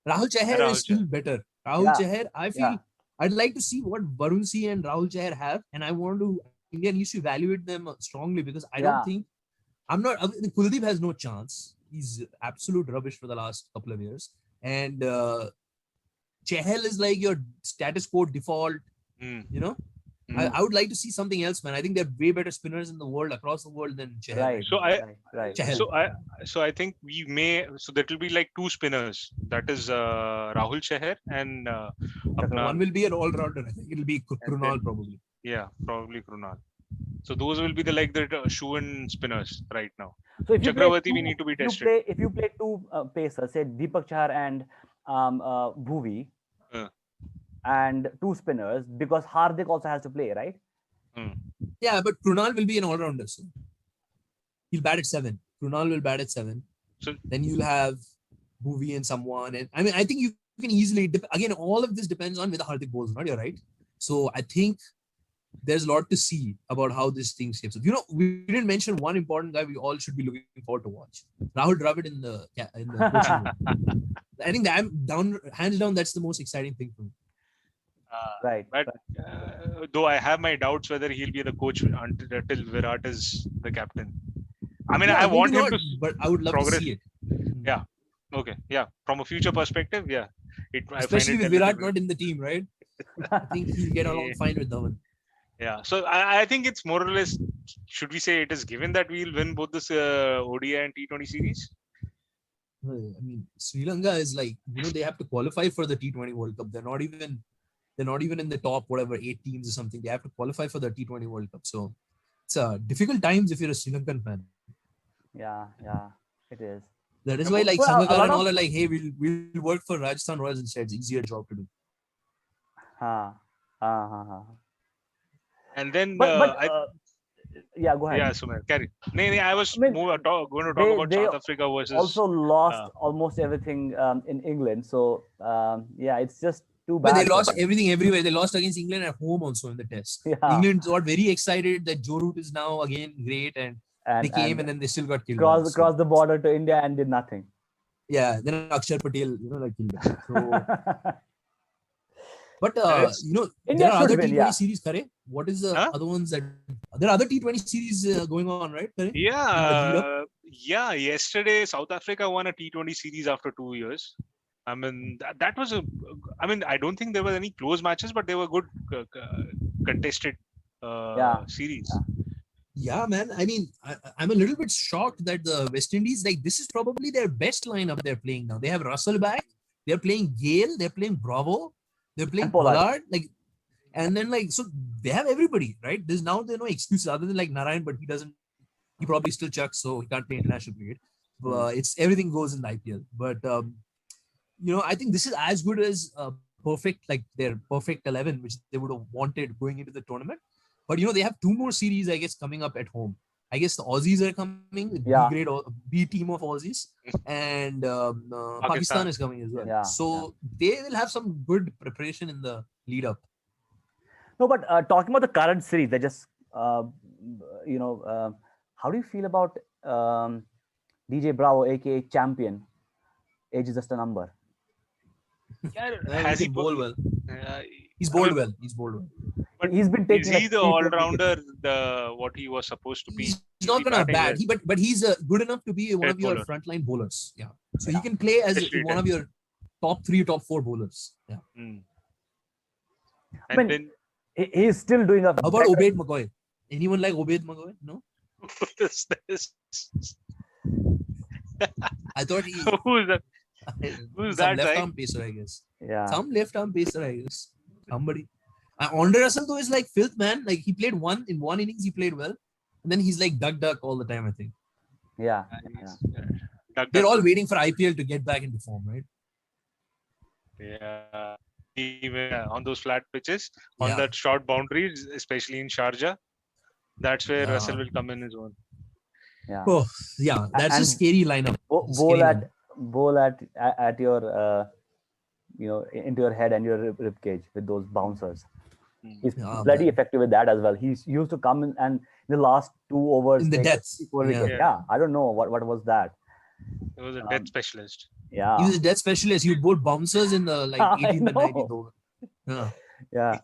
Speaker 7: Rahul Chahar is still better. Rahul Chahar, I feel I'd like to see what Varun C and Rahul Chahar have, and I want India needs to evaluate them strongly, because I don't think Kuldeep has no chance. He's absolute rubbish for the last couple of years, and Chahal is like your status quo default. You know, I would like to see something else, man. I think there are way better spinners in the world, across the world, than Chahal.
Speaker 5: So I think we may. So that will be like two spinners. That is Rahul Chahar and
Speaker 7: one will be an all-rounder. I think it'll be Krunal probably.
Speaker 5: Yeah, probably Krunal. So those will be the shoe-in spinners right now.
Speaker 6: So if
Speaker 5: Chakravarti, we need to be tested.
Speaker 6: If you play two pacers, say Deepak Chahar and Bhuvi, and two spinners, because Hardik also has to play, right?
Speaker 7: Yeah, but Krunal will be an all-rounder. So he'll bat at 7. Krunal will bat at 7. So then you'll have Bhuvi and someone. And I mean, I think you can easily, again, all of this depends on whether Hardik bowls or not. You're right. So I think there's a lot to see about how this thing shapes up. You know, we didn't mention one important guy we all should be looking forward to watch. Rahul Dravid in the coaching room. I think hands down, that's the most exciting thing for me.
Speaker 5: But though I have my doubts whether he'll be the coach until Virat is the captain. I mean, I want him to,
Speaker 7: but I would love to see it.
Speaker 5: Yeah. Okay. Yeah. From a future perspective, yeah.
Speaker 7: Especially with Virat not in the team, right? I think he'll get along fine with Dhawan.
Speaker 5: Yeah. So I think it's more or less, should we say it is given that we'll win both this ODI and T20 series?
Speaker 7: I mean, Sri Lanka is like, they have to qualify for the T20 World Cup. They're not even in the top, whatever, 8 teams or something. They have to qualify for the T20 World Cup. So it's difficult times if you're a Sri Lankan fan.
Speaker 6: Yeah, it is.
Speaker 7: That is why, like,
Speaker 6: Well,
Speaker 7: Sangakkara and all are like, hey, we'll work for Rajasthan Royals instead. It's easier job to do.
Speaker 5: And then
Speaker 6: yeah, go ahead.
Speaker 5: yeah, Sumer, carry. No, I was
Speaker 6: I mean,
Speaker 5: going to talk about South Africa versus.
Speaker 6: Also lost almost everything in England. So yeah, it's just too
Speaker 7: But
Speaker 6: bad.
Speaker 7: they lost everything everywhere. They lost against England at home also in the test.
Speaker 6: Yeah.
Speaker 7: England got very excited that Joe Root is now again great, and they came and then they still got killed.
Speaker 6: Crossed the border to India and did nothing.
Speaker 7: Yeah, then Akshar Patel, like killed them. So, but
Speaker 6: India
Speaker 7: there are other
Speaker 6: should win,
Speaker 7: T20 series, Kare. What is the other ones that there are other T20 series going on, right? Kare?
Speaker 5: Yeah. Yesterday, South Africa won a T20 series after 2 years. I mean, that was I don't think there were any close matches, but they were good contested series.
Speaker 7: Yeah, man. I mean, I'm a little bit shocked that the West Indies, like, this is probably their best lineup they're playing now. They have Russell back. They're playing Gale. They're playing Bravo. They're playing Pollard. Like, and then, like, so they have everybody, right? There's no excuses other than, like, Narayan, but he probably still chucks, so he can't play international cricket. But everything goes in the IPL. But, I think this is as good as their perfect 11, which they would have wanted going into the tournament. But, they have 2 more series, I guess, coming up at home. I guess the Aussies are coming, the B team of Aussies, and Pakistan is coming as well.
Speaker 6: Yeah,
Speaker 7: so they will have some good preparation in the lead up.
Speaker 6: No, but talking about the current series, they just, how do you feel about DJ Bravo, aka Champion? Age is just a number.
Speaker 5: Has he
Speaker 7: bowled well? He's bowled well.
Speaker 6: But he's been taking.
Speaker 5: Is he the all-rounder? What he was supposed to be?
Speaker 7: He's not gonna bat. But he's good enough to be one of your frontline bowlers. Yeah. So he can play as one of your top 3, top 4 bowlers. Yeah.
Speaker 5: And then
Speaker 6: he's still doing a.
Speaker 7: How about Obed McCoy? Anyone like Obed McCoy? No. I thought he.
Speaker 5: Who's that? Who's that
Speaker 7: left
Speaker 5: guy?
Speaker 7: arm pacer, I guess.
Speaker 6: Yeah.
Speaker 7: Some left arm pacer, I guess. Somebody. Andre Russell though is like filth, man. Like he played one innings, he played well, and then he's like duck all the time. I think.
Speaker 6: Yeah.
Speaker 7: They're all waiting for IPL to get back into form, right?
Speaker 5: Yeah. Even on those flat pitches, on that short boundaries, especially in Sharjah, that's where Russell will come in his own.
Speaker 6: Yeah.
Speaker 7: Oh, yeah. That's a scary lineup.
Speaker 6: Bowl at your into your head and your rib cage with those bouncers. He's bloody effective with that as well. He used to come in and in the last 2 overs
Speaker 7: in the depths.
Speaker 6: I don't know what was that.
Speaker 5: He was a death specialist.
Speaker 6: Yeah,
Speaker 7: he was a death specialist. He would bowl bouncers in the 18th and 19th over.
Speaker 6: Yeah.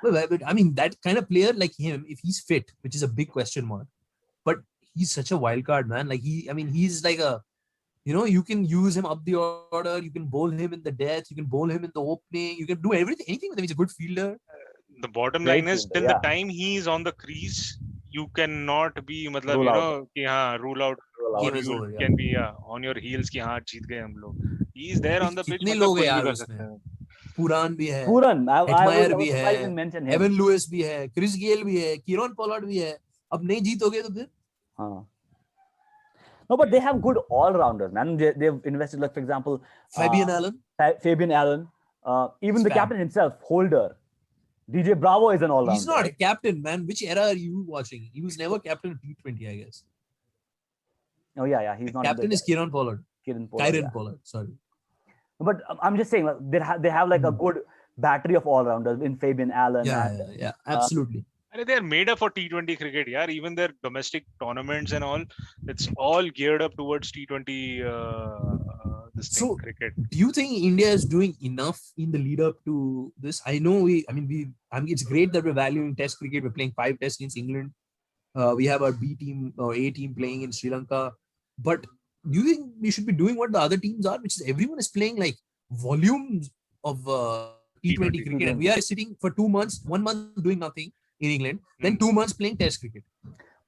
Speaker 7: But I mean, that kind of player like him, if he's fit, which is a big question mark, but he's such a wild card, man. Like he's like a. You can use him up the order. You can bowl him in the death. You can bowl him in the opening. You can do anything with him. He's a good fielder.
Speaker 5: The bottom line is, till the time he is on the crease, you cannot be, rule out. You can be on your heels. Ki, jeet gaye hum log. He is there on the pitch.
Speaker 7: कितने लोग हैं यार उसमें? Puran भी है.
Speaker 6: Admire
Speaker 7: भी है. Evan Lewis भी है. Chris Gale भी है. Kieron Pollard भी है. अब नहीं जीतोगे तो फिर?
Speaker 6: No, but they have good all-rounders, man. They've invested, like, for example,
Speaker 7: Fabian Allen.
Speaker 6: Even the captain himself, Holder. DJ Bravo is an all-rounder.
Speaker 7: He's not a captain, man. Which era are you watching? He was never captain of T20, I guess.
Speaker 6: Oh, yeah. He's not.
Speaker 7: Captain is Kieron Pollard. Kieron Pollard, sorry.
Speaker 6: But I'm just saying, they have like a good battery of all-rounders in Fabian Allen.
Speaker 7: Yeah, absolutely.
Speaker 5: They're made up for T20 cricket, yeah. Even their domestic tournaments and all, it's all geared up towards T20 cricket.
Speaker 7: Do you think India is doing enough in the lead up to this? I know it's great that we're valuing Test cricket. We're playing 5 tests against England. We have our B team or A team playing in Sri Lanka. But do you think we should be doing what the other teams are, which is everyone is playing like volumes of T20 cricket, and we are sitting for 2 months, 1 month doing nothing in England, then 2 months playing Test cricket,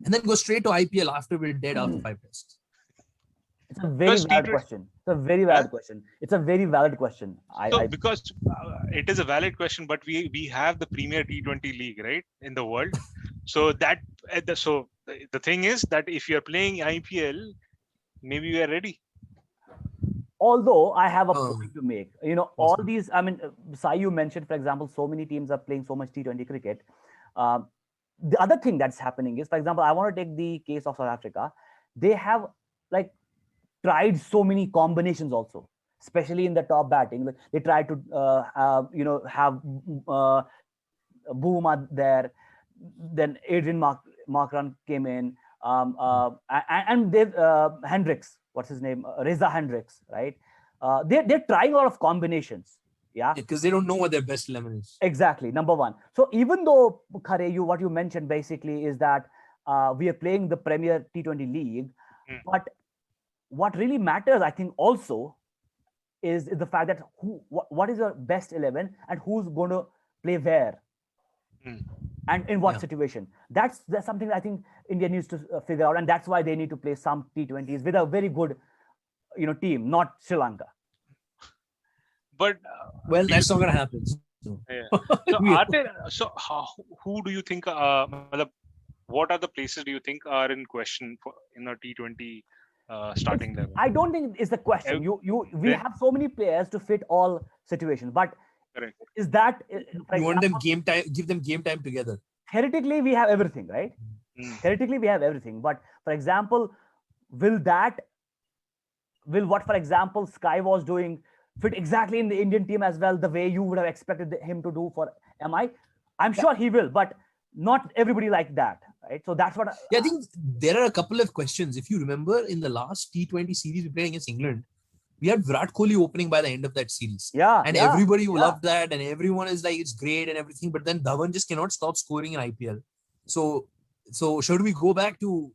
Speaker 7: and then go straight to IPL after we're dead after 5 tests.
Speaker 6: It's a very valid question. It's a very valid question. It's a very valid question.
Speaker 5: Because it is a valid question, but we have the premier T20 league, right, in the world. So that the thing is that if you're playing IPL, maybe we are ready.
Speaker 6: Although I have a point to make, all these, I mean, Sai, you mentioned, for example, so many teams are playing so much T20 cricket. The other thing that's happening is, for example, I want to take the case of South Africa. They have like tried so many combinations also, especially in the top batting. Like, they tried to, have Bhuma there. Then Adrian Markram came in, and they've Hendricks. What's his name? Reza Hendricks, right? They're trying a lot of combinations. Yeah,
Speaker 7: because they don't know what their best 11 is.
Speaker 6: Exactly, number one. So even though, Khare, what you mentioned basically is that we are playing the Premier T20 League, but what really matters, I think, also is the fact that what is your best 11 and who's going to play where and in what situation. That's something I think India needs to figure out, and that's why they need to play some T20s with a very good, team, not Sri Lanka.
Speaker 5: But
Speaker 7: well, that's not going to happen.
Speaker 5: So, who do you think? What are the places do you think are in question in a T20 starting level?
Speaker 6: I don't think it's the question. We have so many players to fit all situations, but
Speaker 5: correct.
Speaker 6: Is that
Speaker 7: you want them game time? Give them game time together.
Speaker 6: Theoretically, we have everything, right? Theoretically, we have everything. But for example, will what, for example, Sky was doing fit exactly in the Indian team as well, the way you would have expected him to do for MI? I'm sure he will, but not everybody like that, right? So that's what.
Speaker 7: I think there are a couple of questions. If you remember, in the last T20 series we played against England, we had Virat Kohli opening by the end of that series. Everybody loved that, and everyone is like, it's great and everything. But then Dhawan just cannot stop scoring in IPL. So should we go back to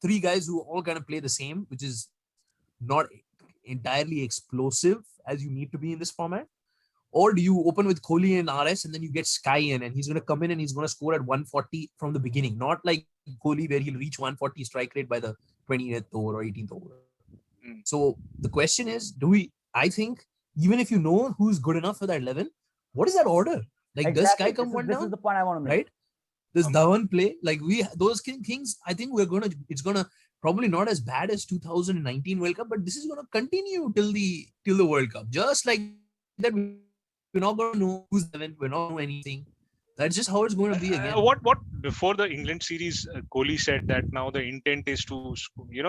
Speaker 7: 3 guys who all kind of play the same, which is not entirely explosive as you need to be in this format? Or do you open with Kohli and RS and then you get Sky in, and he's going to come in and he's going to score at 140 from the beginning, not like Kohli where he'll reach 140 strike rate by the 20th over or 18th over. So the question is, I think even if you know who's good enough for that 11, what is that order? Like, exactly. Does Sky come one down?
Speaker 6: This is the point I want to make.
Speaker 7: Right? Does Dhawan play? Like, those things, I think it's going to probably not as bad as 2019 World Cup, but this is going to continue till the World Cup. Just like that, we're not going to know who's 11, we're not going to know anything. That's just how it's going to be again.
Speaker 5: What before the England series, Kohli said that now the intent is to,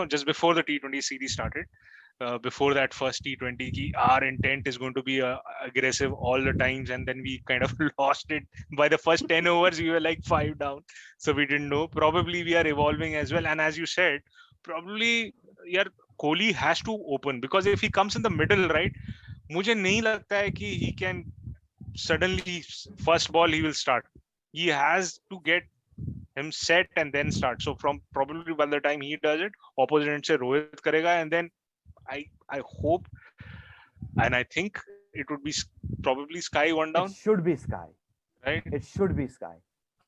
Speaker 5: just before the T20 series started, before that first T20, our intent is going to be aggressive all the times, and then we kind of lost it. By the first 10 overs, we were like 5 down. So we didn't know. Probably we are evolving as well. And as you said, probably Kohli has to open, because if he comes in the middle, right, मुझे नहीं लगता है कि he can suddenly first ball he will start. He has to get him set and then start. So from probably by the time he does it, opposite end se Rohit karega, and then I hope and I think it would be probably Sky one down.
Speaker 6: It should be Sky,
Speaker 5: right?
Speaker 6: It should be Sky.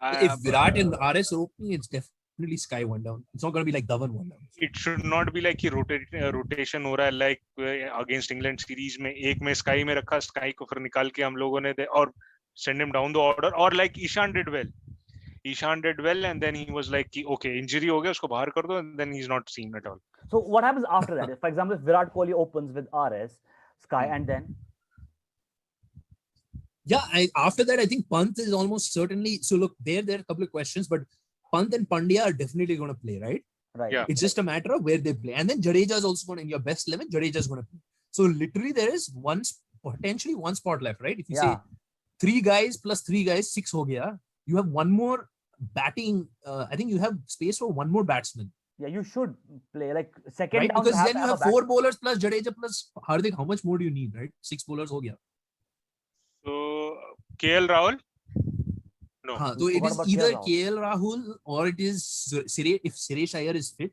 Speaker 7: If Virat and RS are opening, it's definitely Sky one down. It's not going to be like Dhawan one down.
Speaker 5: It should not be like कि rotation हो रहा है, like against England series में एक में Sky में रखा, Sky को फिर निकाल के हम लोगों ने और send him down the order, or like Ishan did well. Ishan did well, and then he was like, okay, injury हो गया, उसको बाहर कर दो, and then he's not seen at all.
Speaker 6: So what happens after that? For example, if Virat Kohli opens with RS, Sky, and then?
Speaker 7: Yeah, after that, I think Pant is almost certainly. So look, there are a couple of questions, but Pant and Pandya are definitely going to play, right?
Speaker 6: Right.
Speaker 5: Yeah.
Speaker 7: It's just a matter of where they play. And then Jadeja is also going to, in your best 11, Jadeja is going to play. So literally there is potentially one spot left, right? If you say 3 guys plus 3 guys, 6 ho gaya, you have one more batting. I think you have space for one more batsman.
Speaker 6: Yeah, you should play like second
Speaker 7: right?
Speaker 6: down.
Speaker 7: Because then you have 4 bowlers plus Jadeja plus Hardik. How much more do you need, right? 6 bowlers ho gaya.
Speaker 5: So KL Rahul? No.
Speaker 7: So it is either KL Rahul or it is if Suresh Iyer is fit.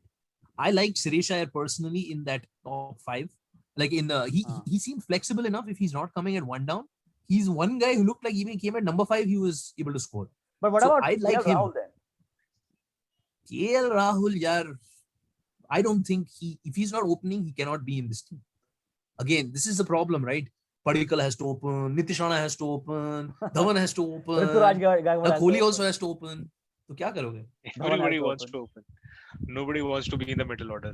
Speaker 7: I like Suresh Iyer personally in that top 5. Like he seemed flexible enough if he's not coming at one down. He's one guy who looked like even came at number 5, he was able to score.
Speaker 6: But what about
Speaker 7: I like
Speaker 6: KL
Speaker 7: him.
Speaker 6: Rahul then?
Speaker 7: KL Rahul, yaar, I don't think if he's not opening, he cannot be in this team. Again, this is the problem, right? Padikkal has to open, Nitish Rana has to open, Dhawan has to open, Kohli also has to open. So kya karoge?
Speaker 5: Everybody wants to open. Nobody wants to be in the middle order.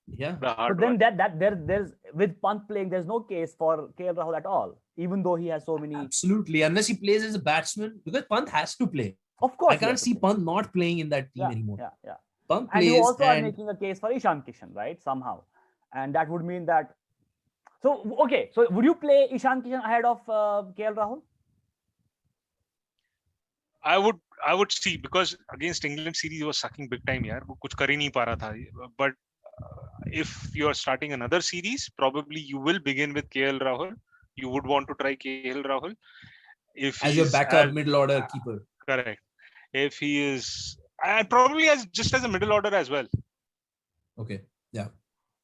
Speaker 7: Yeah.
Speaker 6: But then there's with Pant playing, there's no case for KL Rahul at all, even though he has so many.
Speaker 7: Absolutely, unless he plays as a batsman, because Pant has to play.
Speaker 6: Of course,
Speaker 7: I can't see Pant not playing in that team anymore.
Speaker 6: Yeah.
Speaker 7: Pant
Speaker 6: and
Speaker 7: plays,
Speaker 6: you also are making a case for Ishan Kishan, right? Somehow, and that would mean that. So okay, so would you play Ishan Kishan ahead of KL Rahul?
Speaker 5: I would see, because against England series he was sucking big time यार, वो कुछ कर ही नहीं पा रहा था. But if you are starting another series, probably you will begin with KL Rahul. You would want to try KL Rahul if
Speaker 7: as your backup middle order keeper.
Speaker 5: Correct. If he is, and probably just as a middle order as well.
Speaker 7: Okay. Yeah.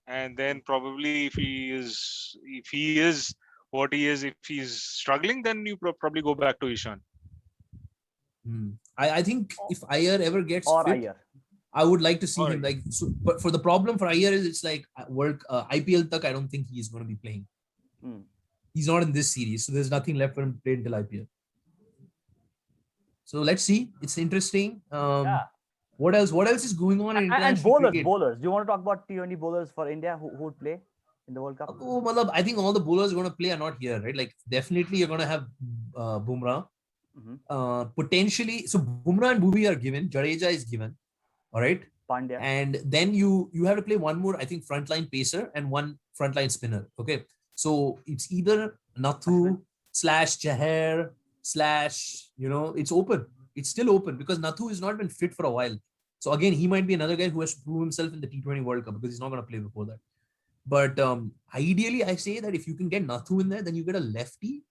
Speaker 5: And then probably if he is what he is, if he's struggling, then you probably go back to Ishan.
Speaker 7: I think if Iyer ever gets
Speaker 6: or
Speaker 7: fit,
Speaker 6: Iyer,
Speaker 7: I would like to see him like. So, but for the problem for Iyer is it's like IPL tak, I don't think he's going to be playing. He's not in this series, so there's nothing left for him to play until IPL. So let's see. It's interesting. What else? What else is going on in international cricket?
Speaker 6: Bowlers. Do you want to talk about T20 bowlers for India who would play in the World Cup?
Speaker 7: Oh, I think all the bowlers going to play are not here, right? Like definitely you're going to have Bumrah. Potentially, so Bumrah and Bhuvi are given. Jadeja is given. All right.
Speaker 6: Pandya.
Speaker 7: And then you have to play one more, I think, frontline pacer and one frontline spinner. Okay. So it's either Nathu / Chahar / it's open. It's still open because Nathu has not been fit for a while. So again, he might be another guy who has to prove himself in the T20 World Cup because he's not going to play before that. But ideally, I say that if you can get Nathu in there, then you get a lefty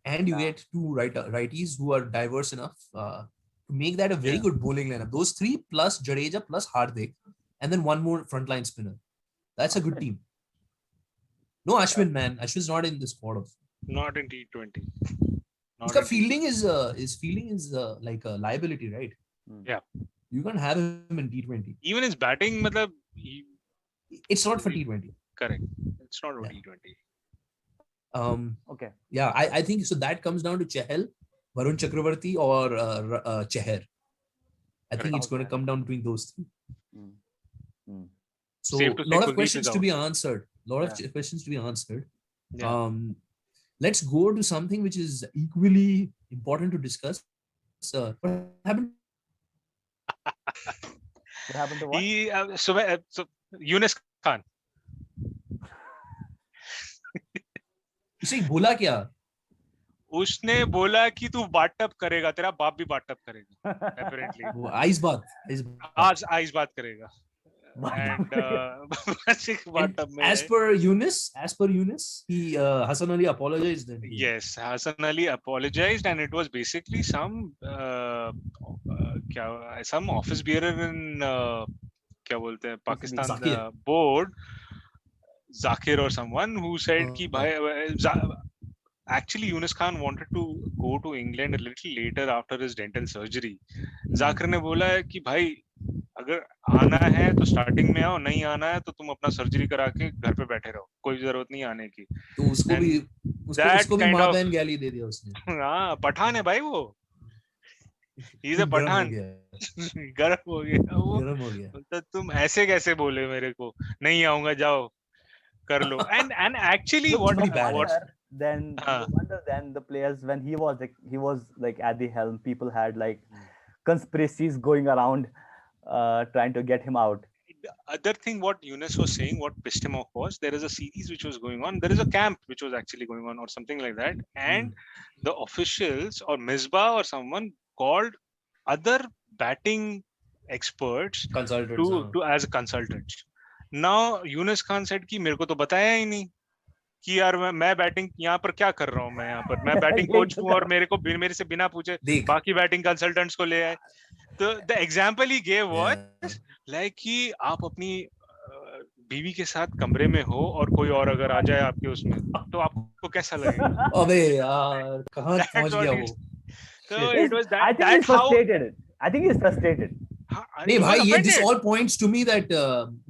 Speaker 7: and you get two righties who are diverse enough to make that a very good bowling lineup. Those three plus Jadeja plus Hardik and then one more frontline spinner. That's a good team. No Ashwin, man. Ashwin's not in this squad.
Speaker 5: Not in T20.
Speaker 7: His fielding is like a liability, right?
Speaker 5: Yeah.
Speaker 7: You can't have him in T20.
Speaker 5: Even his batting,
Speaker 7: it's not for T20.
Speaker 5: Correct. It's not for T20.
Speaker 6: Okay.
Speaker 7: Yeah, I think so. That comes down to Chahal, Varun Chakravarti, or Chahar. I think it's going to come down between those three. So a lot of questions to be answered. Questions to be answered.
Speaker 5: Yeah.
Speaker 7: Let's go to something which is equally important to discuss. What happened?
Speaker 6: What happened to what?
Speaker 5: So Yunus Khan.
Speaker 7: उसे बोला क्या?
Speaker 5: उसने बोला कि तू बाटअप करेगा, तेरा बाप भी बाटअप करेगा. Apparently.
Speaker 7: वो आइस बात
Speaker 5: करेगा. And
Speaker 7: as per Yunus, he Hassan Ali apologized. Then.
Speaker 5: Yes, Hassan Ali apologized, and it was basically some office bearer in Pakistan board, Zakir or someone, who said कि भाई actually Yunus Khan wanted to go to England a little later after his dental surgery. Zakir ने बोला है कि भाई अगर आना है तो स्टार्टिंग में आओ, नहीं आना है तो तुम अपना सर्जरी करा के घर पे बैठे रहो, कोई जरूरत नहीं आने की.
Speaker 7: तो उसको भी मां बहन गाली दे दिया उसने.
Speaker 5: हाँ, पठान है भाई वो. He is a Pathan. गर्म हो गया. तो तुम ऐसे कैसे बोले मेरे को, नहीं आऊंगा, जाओ कर लो. And actually what
Speaker 6: then wonder then the players, when he was like at the helm, people had like conspiracies going around trying to get him out.
Speaker 5: The other thing what Yunus was saying, what pissed him off was, there is a series which was going on, there is a camp which was actually going on or something like that, and the officials or Misbah or someone called other batting experts to as consultants. Now Yunus Khan said कि मेरे को तो बताया ही नहीं कि यार मैं batting यहाँ पर क्या कर रहा हूँ, मैं यहाँ पर मैं बैटिंग कोच हूँ और मेरे से बिना पूछे बाकी बैटिंग कंसल्टेंट्स को ले आए. तो the example he gave was like कि आप अपनी बीवी के साथ कमरे में हो और कोई और अगर आ जाए आपके उसमें, तो आपको कैसा लगेगा?
Speaker 7: अबे यार कहाँ पहुँच गया वो?
Speaker 5: So it was that.
Speaker 6: I think he's frustrated.
Speaker 7: Hey,
Speaker 5: he was
Speaker 7: bhai, this
Speaker 5: offended.
Speaker 7: all points to me that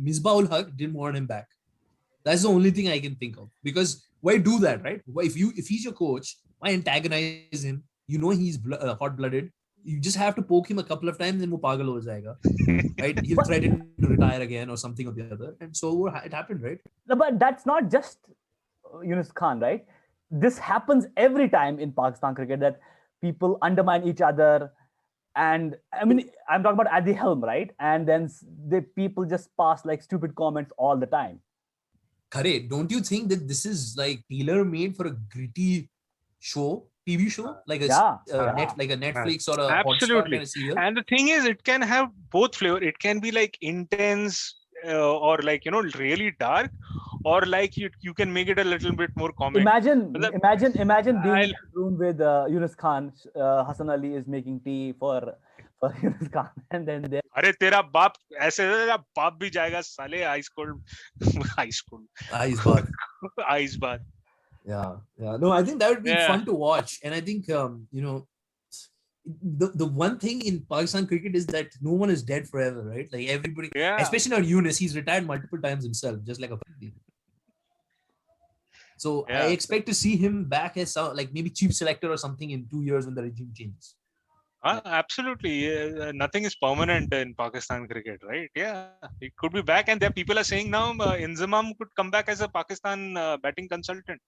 Speaker 7: Misbah-ul Haq didn't want him back. That's the only thing I can think of. Because why do that, right? Why, if he's your coach, why antagonize him? You know he's hot-blooded. You just have to poke him a couple of times and wo pagal ho jayega. Right? He'll threaten to retire again or something or the other. And so it happened, right?
Speaker 6: No, but that's not just Yunus Khan, right? This happens every time in Pakistan cricket, that people undermine each other. And I mean, I'm talking about at the helm, right? And then the people just pass like stupid comments all the time.
Speaker 7: Khare, don't you think that this is like tailor-made for a gritty show, TV show, like a like a Netflix or a Hotstar kind of serial?
Speaker 5: And the thing is, it can have both flavor. It can be like intense or like, you know, really dark, or like you can make it a little bit more comic.
Speaker 6: Imagine being in a room with Yunus Khan. Hassan Ali is making tea for Yunus Khan, and then there.
Speaker 5: अरे तेरा बाप ऐसे तेरा बाप भी जाएगा साले ice cold. Ice bath.
Speaker 7: Yeah. No, I think that would be fun to watch, and I think you know, the one thing in Pakistan cricket is that no one is dead forever, right? Like everybody, especially not Yunus, he's retired multiple times himself, just like a family. So I expect to see him back as like maybe chief selector or something in 2 years when the regime changes.
Speaker 5: Absolutely. Nothing is permanent in Pakistan cricket, right? Yeah, it could be back, and there people are saying now Inzamam could come back as a Pakistan batting consultant.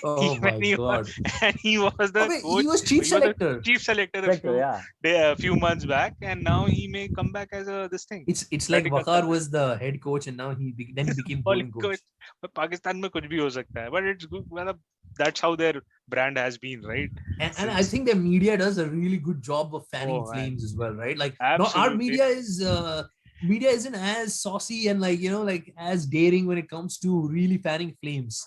Speaker 7: Oh my God!
Speaker 5: And he was the coach,
Speaker 7: he was chief selector.
Speaker 5: Chief selector a few months back, and now he may come back as this thing.
Speaker 7: It's like Waqar was the head coach, and now he became bowling coach.
Speaker 5: But Pakistan mein kuch bhi ho sakta hai, but it's good. Well, that's how their brand has been, right?
Speaker 7: And I think the media does a really good job of fanning flames as well, right? Like our media isn't as saucy and like, you know, like as daring when it comes to really fanning flames.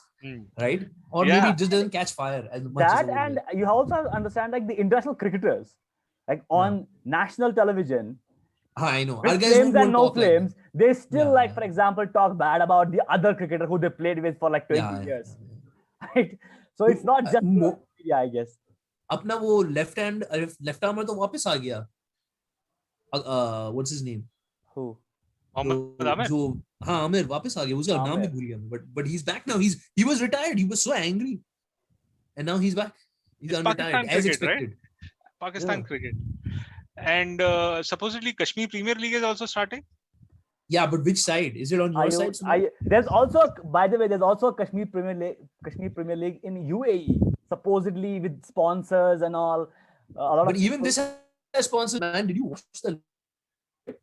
Speaker 7: Right? Or maybe it just doesn't catch fire as much as
Speaker 6: and you also understand like the international cricketers, like on national television,
Speaker 7: I know,
Speaker 6: with flames and no flames, they still for example talk bad about the other cricketer who they played with for like 20 years. Right? So it's not just media, I guess.
Speaker 7: अपना वो left armer तो वापस आ गया. What's his name?
Speaker 6: Who?
Speaker 7: जो आमिर वापस आ गया, उसका नाम भी भूल गया, but he's back now. He was retired. He was so angry, and now he's back. He's unretired as expected.
Speaker 5: Right? Pakistan cricket, and supposedly Kashmir Premier League is also starting.
Speaker 7: Yeah, but which side? Is it on your side?
Speaker 6: There's also, by the way, there's also a Kashmir Premier League in UAE, supposedly with sponsors and all.
Speaker 7: But even this has sponsors, man. Did you watch the?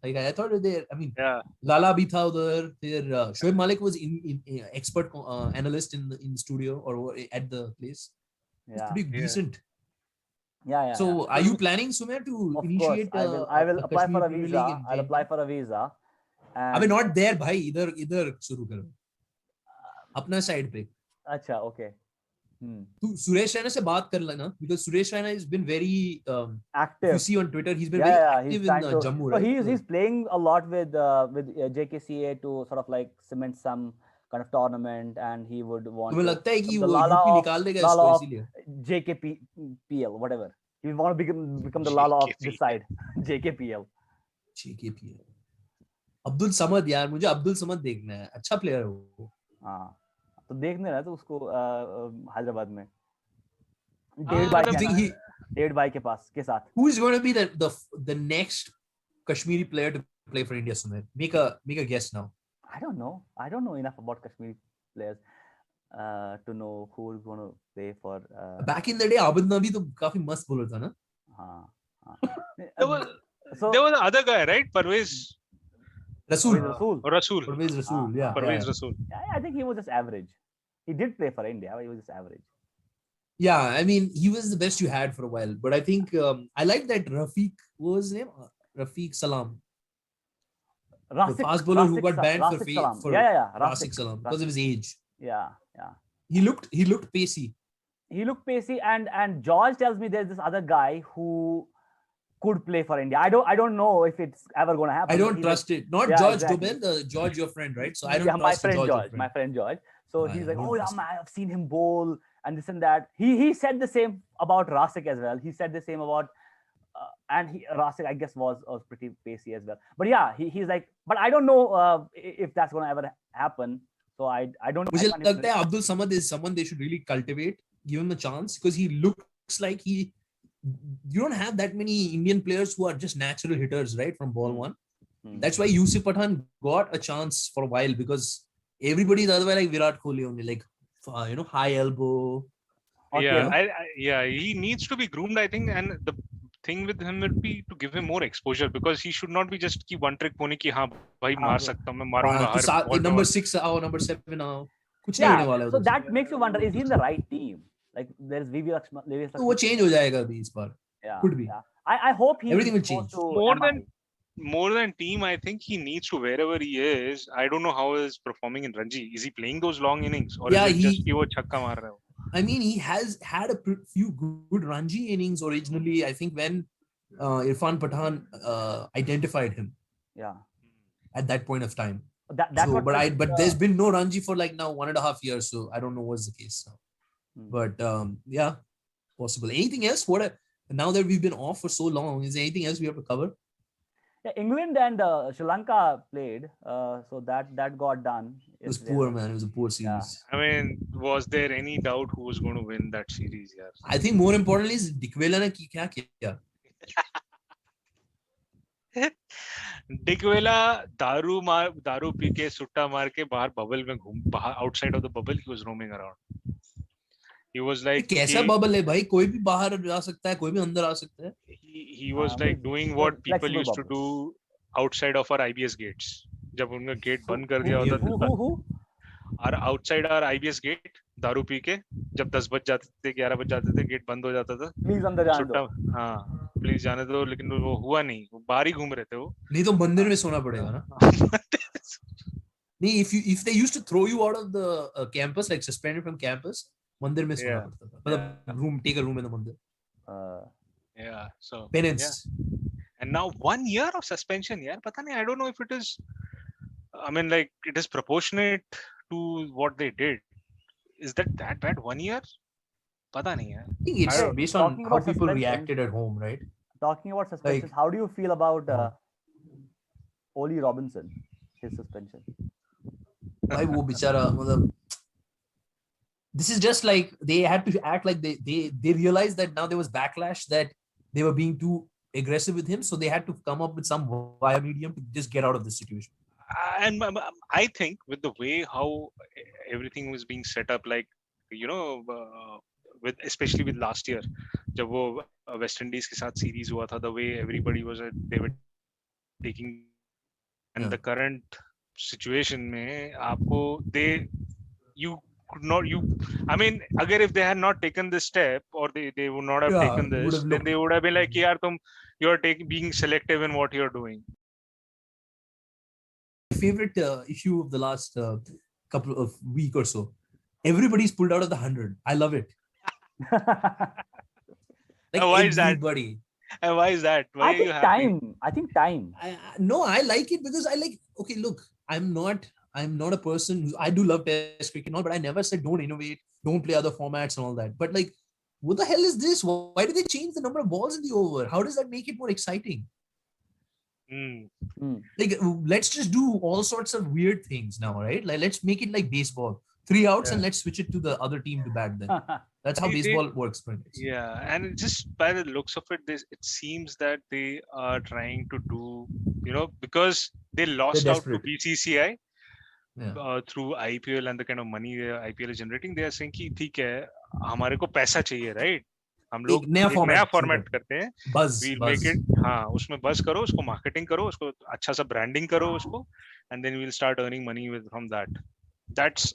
Speaker 7: Like I thought Lala bhi tha udhar. Shoaib Malik was in expert analyst in studio or at the place. It's pretty decent.
Speaker 6: Yeah.
Speaker 7: So are you planning, Sumer, to initiate?
Speaker 6: I will apply for a visa. I'll apply for a visa.
Speaker 7: अबे not there भाई, इधर शुरू करो अपना side पे.
Speaker 6: अच्छा, okay.
Speaker 7: तू सुरेश रैना से बात कर लेना, because Suresh Raina has been very
Speaker 6: active.
Speaker 7: You see on Twitter, he's been very active in Jammu.
Speaker 6: Right? So he's playing a lot with JKCA to sort of like cement some kind of tournament, and he would want.
Speaker 7: तुम्हें लगता है कि वो UP निकाल देगा इसको इसीलिए?
Speaker 6: JKPL, whatever. He want to become the Lala of this side. JKPL.
Speaker 7: Abdul Samad यार, मुझे अब्दुल समद देखना है, अच्छा प्लेयर है वो.
Speaker 6: हाँ, तो देखने ना तो उसको हैदराबाद में डेढ़ भाई के पास के साथ.
Speaker 7: Who is going to be the next Kashmiri player to play for India, Sumit? Make a guess now.
Speaker 6: I don't know enough about Kashmiri players to know who is going to play for.
Speaker 7: Back in the day, Abid Nabi तो काफी मस्त bowler था ना.
Speaker 6: हाँ.
Speaker 5: There was the other guy, right? Parvez Rasool.
Speaker 7: Parvez Rasool, yeah.
Speaker 5: Parvez Rasool.
Speaker 6: Yeah, I think he was just average. He did play for India, but he was just average.
Speaker 7: Yeah, I mean, he was the best you had for a while. But I think I like that Rafiq. What was his name? Rafiq Salam. The fast bowler who got banned for Rafiq Salam because of his age.
Speaker 6: Yeah.
Speaker 7: He looked pacey.
Speaker 6: And George tells me there's this other guy who could play for India. I don't know if it's ever going to happen.
Speaker 7: I don't trust it. Not George Dobel, George, your friend, right? So I don't trust
Speaker 6: my friend George. So he's like, I've seen him bowl and this and that. He said the same about Rasik as well. He said the same about and Rasik, I guess, was pretty pacey as well. But yeah, he's like, but I don't know if that's going to ever happen. So I don't.
Speaker 7: मुझे लगता है Abdul Samad is someone they should really cultivate, give him a chance, because he looks like you don't have that many Indian players who are just natural hitters, right, from ball one. That's why Yusuf Pathan got a chance for a while, because everybody is otherwise like Virat Kohli only, like high elbow.
Speaker 5: Yeah, he needs to be groomed, I think, and the thing with him would be to give him more exposure, because he should not be just ki one trick pony ki haan bhai maar sakta मैं मारूंगा हर
Speaker 7: number 6 आओ, number 7 आओ, कुछ
Speaker 6: नहीं
Speaker 7: होने वाला है.
Speaker 6: So that makes you wonder, is he in the right team? Like there's VV Lakshman.
Speaker 7: तो वो change हो जाएगा अभी इस बार. Could be.
Speaker 6: Yeah. I hope he
Speaker 7: everything will change.
Speaker 5: More than team, I think he needs to, wherever he is. I don't know how he's performing in Ranji. Is he playing those long innings, or is it just कि वो छक्का मार रहा है?
Speaker 7: I mean, he has had a few good Ranji innings originally. I think when Irfan Pathan identified him.
Speaker 6: Yeah.
Speaker 7: At that point of time.
Speaker 6: But
Speaker 7: there's been no Ranji for like now 1.5 years, so I don't know what's the case now. But yeah, possible. Anything else? Now that we've been off for so long, is there anything else we have to cover?
Speaker 6: Yeah, England and Sri Lanka played, so that got done.
Speaker 7: It was poor, man. It was a poor series.
Speaker 5: Yeah. I mean, was there any doubt who was going to win that series? Yeah.
Speaker 7: I think more importantly is Dickwella ने क्या किया.
Speaker 5: Dickwella दारू P के सुट्टा मार के बाहर bubble में outside of the bubble he was roaming around. He was like,
Speaker 7: कैसा बबल है भाई, कोई भी बाहर जा सकता है, कोई भी अंदर आ सकता है.
Speaker 5: He was like doing what people used to do outside of our IBS gates. जब उनका गेट बंद कर दिया होता था. Our outside our IBS gate, दारू पी के जब 10 बज जाते थे, 11 बज जाते थे, गेट बंद हो जाता था.
Speaker 6: प्लीज अंदर जाने दो.
Speaker 5: हाँ, प्लीज जाने दो, लेकिन वो हुआ नहीं. वो बाहर ही घूम रहे थे वो.
Speaker 7: नहीं तो मंदिर में सोना पड़ेगा ना. नहीं, if they used to throw you out of the campus, like suspended from campus, मंदिर में सोना पड़ता था. मतलब take a room in the मंदिर.
Speaker 5: Yeah, so
Speaker 7: penance.
Speaker 5: Yeah. And now 1 year of suspension. Yeah, पता नहीं. I don't know if it is. I mean, like it is proportionate to what they did. Is that 1 year? पता नहीं है.
Speaker 7: I think it's based on how people reacted at home, right?
Speaker 6: Talking about suspensions, how do you feel about Ollie Robinson, his suspension?
Speaker 7: भाई वो बेचारा, मतलब this is just like they had to act like they realized that now there was backlash that they were being too aggressive with him, so they had to come up with some via medium to just get out of this situation.
Speaker 5: And I think with the way how everything was being set up, like with especially with last year, जब वो West Indies के साथ series हुआ था, the way everybody was they were taking, and the current situation में आपको I mean, अगर if they had not taken this step, or they would not have taken this, then they would have been like, यार you're being selective in what you're doing.
Speaker 7: Favorite issue of the last couple of week or so, everybody's pulled out of the 100. I love it. Like
Speaker 5: why is that?
Speaker 7: Everybody.
Speaker 5: And why is that? Why
Speaker 6: I think time.
Speaker 7: No, I like it because I like. Okay, look, I'm not a person who, I do love Test cricket and all, but I never said don't innovate, don't play other formats and all that. But like, what the hell is this? Why did they change the number of balls in the over? How does that make it more exciting? Like, let's just do all sorts of weird things now, right? Like, let's make it like baseball. 3 outs and let's switch it to the other team to bat then. That's how baseball works.
Speaker 5: Yeah, and just by the looks of it, it seems that they are trying to do, because they lost out to BCCI through IPL and the kind of money IPL is generating. They are saying कि ठीक है, हमारे को पैसा चाहिए, right? हम लोग नया फॉर्मेट करते हैं. We'll make it, हाँ, उसमें बस करो, उसको मार्केटिंग करो, उसको अच्छा सा ब्रांडिंग करो उसको, and then we'll start earning money from that. That's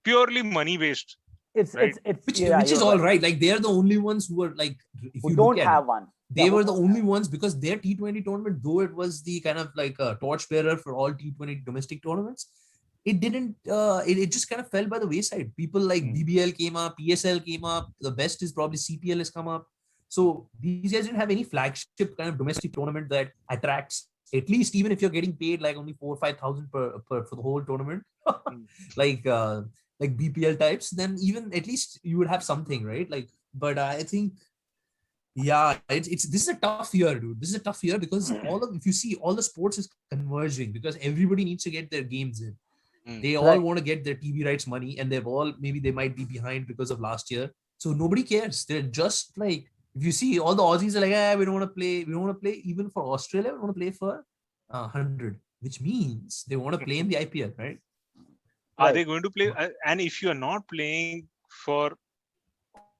Speaker 5: purely money based.
Speaker 7: Which is all right. Like they are the only ones who are like, if
Speaker 6: who
Speaker 7: you
Speaker 6: don't have one.
Speaker 7: They were the only ones because their T20 tournament, though it was the kind of like a torchbearer for all T20 domestic tournaments, it didn't. It just kind of fell by the wayside. People like BBL came up, PSL came up. The best is probably CPL has come up. So these guys didn't have any flagship kind of domestic tournament that attracts. At least even if you're getting paid like only 4,000 or 5,000 per for the whole tournament, like BPL types, then even at least you would have something, right? Like, but I think, Yeah, it's this is a tough year, dude. This is a tough year because if you see all the sports is converging because everybody needs to get their games in. They all
Speaker 6: Right.
Speaker 7: want to get their TV rights money, and maybe they might be behind because of last year. So nobody cares. They're just like, if you see all the Aussies are like, we don't want to play. We don't want to play even for Australia. We want to play for 100, which means they want to play in the IPL, right?
Speaker 5: Are they going to play? And if you are not playing for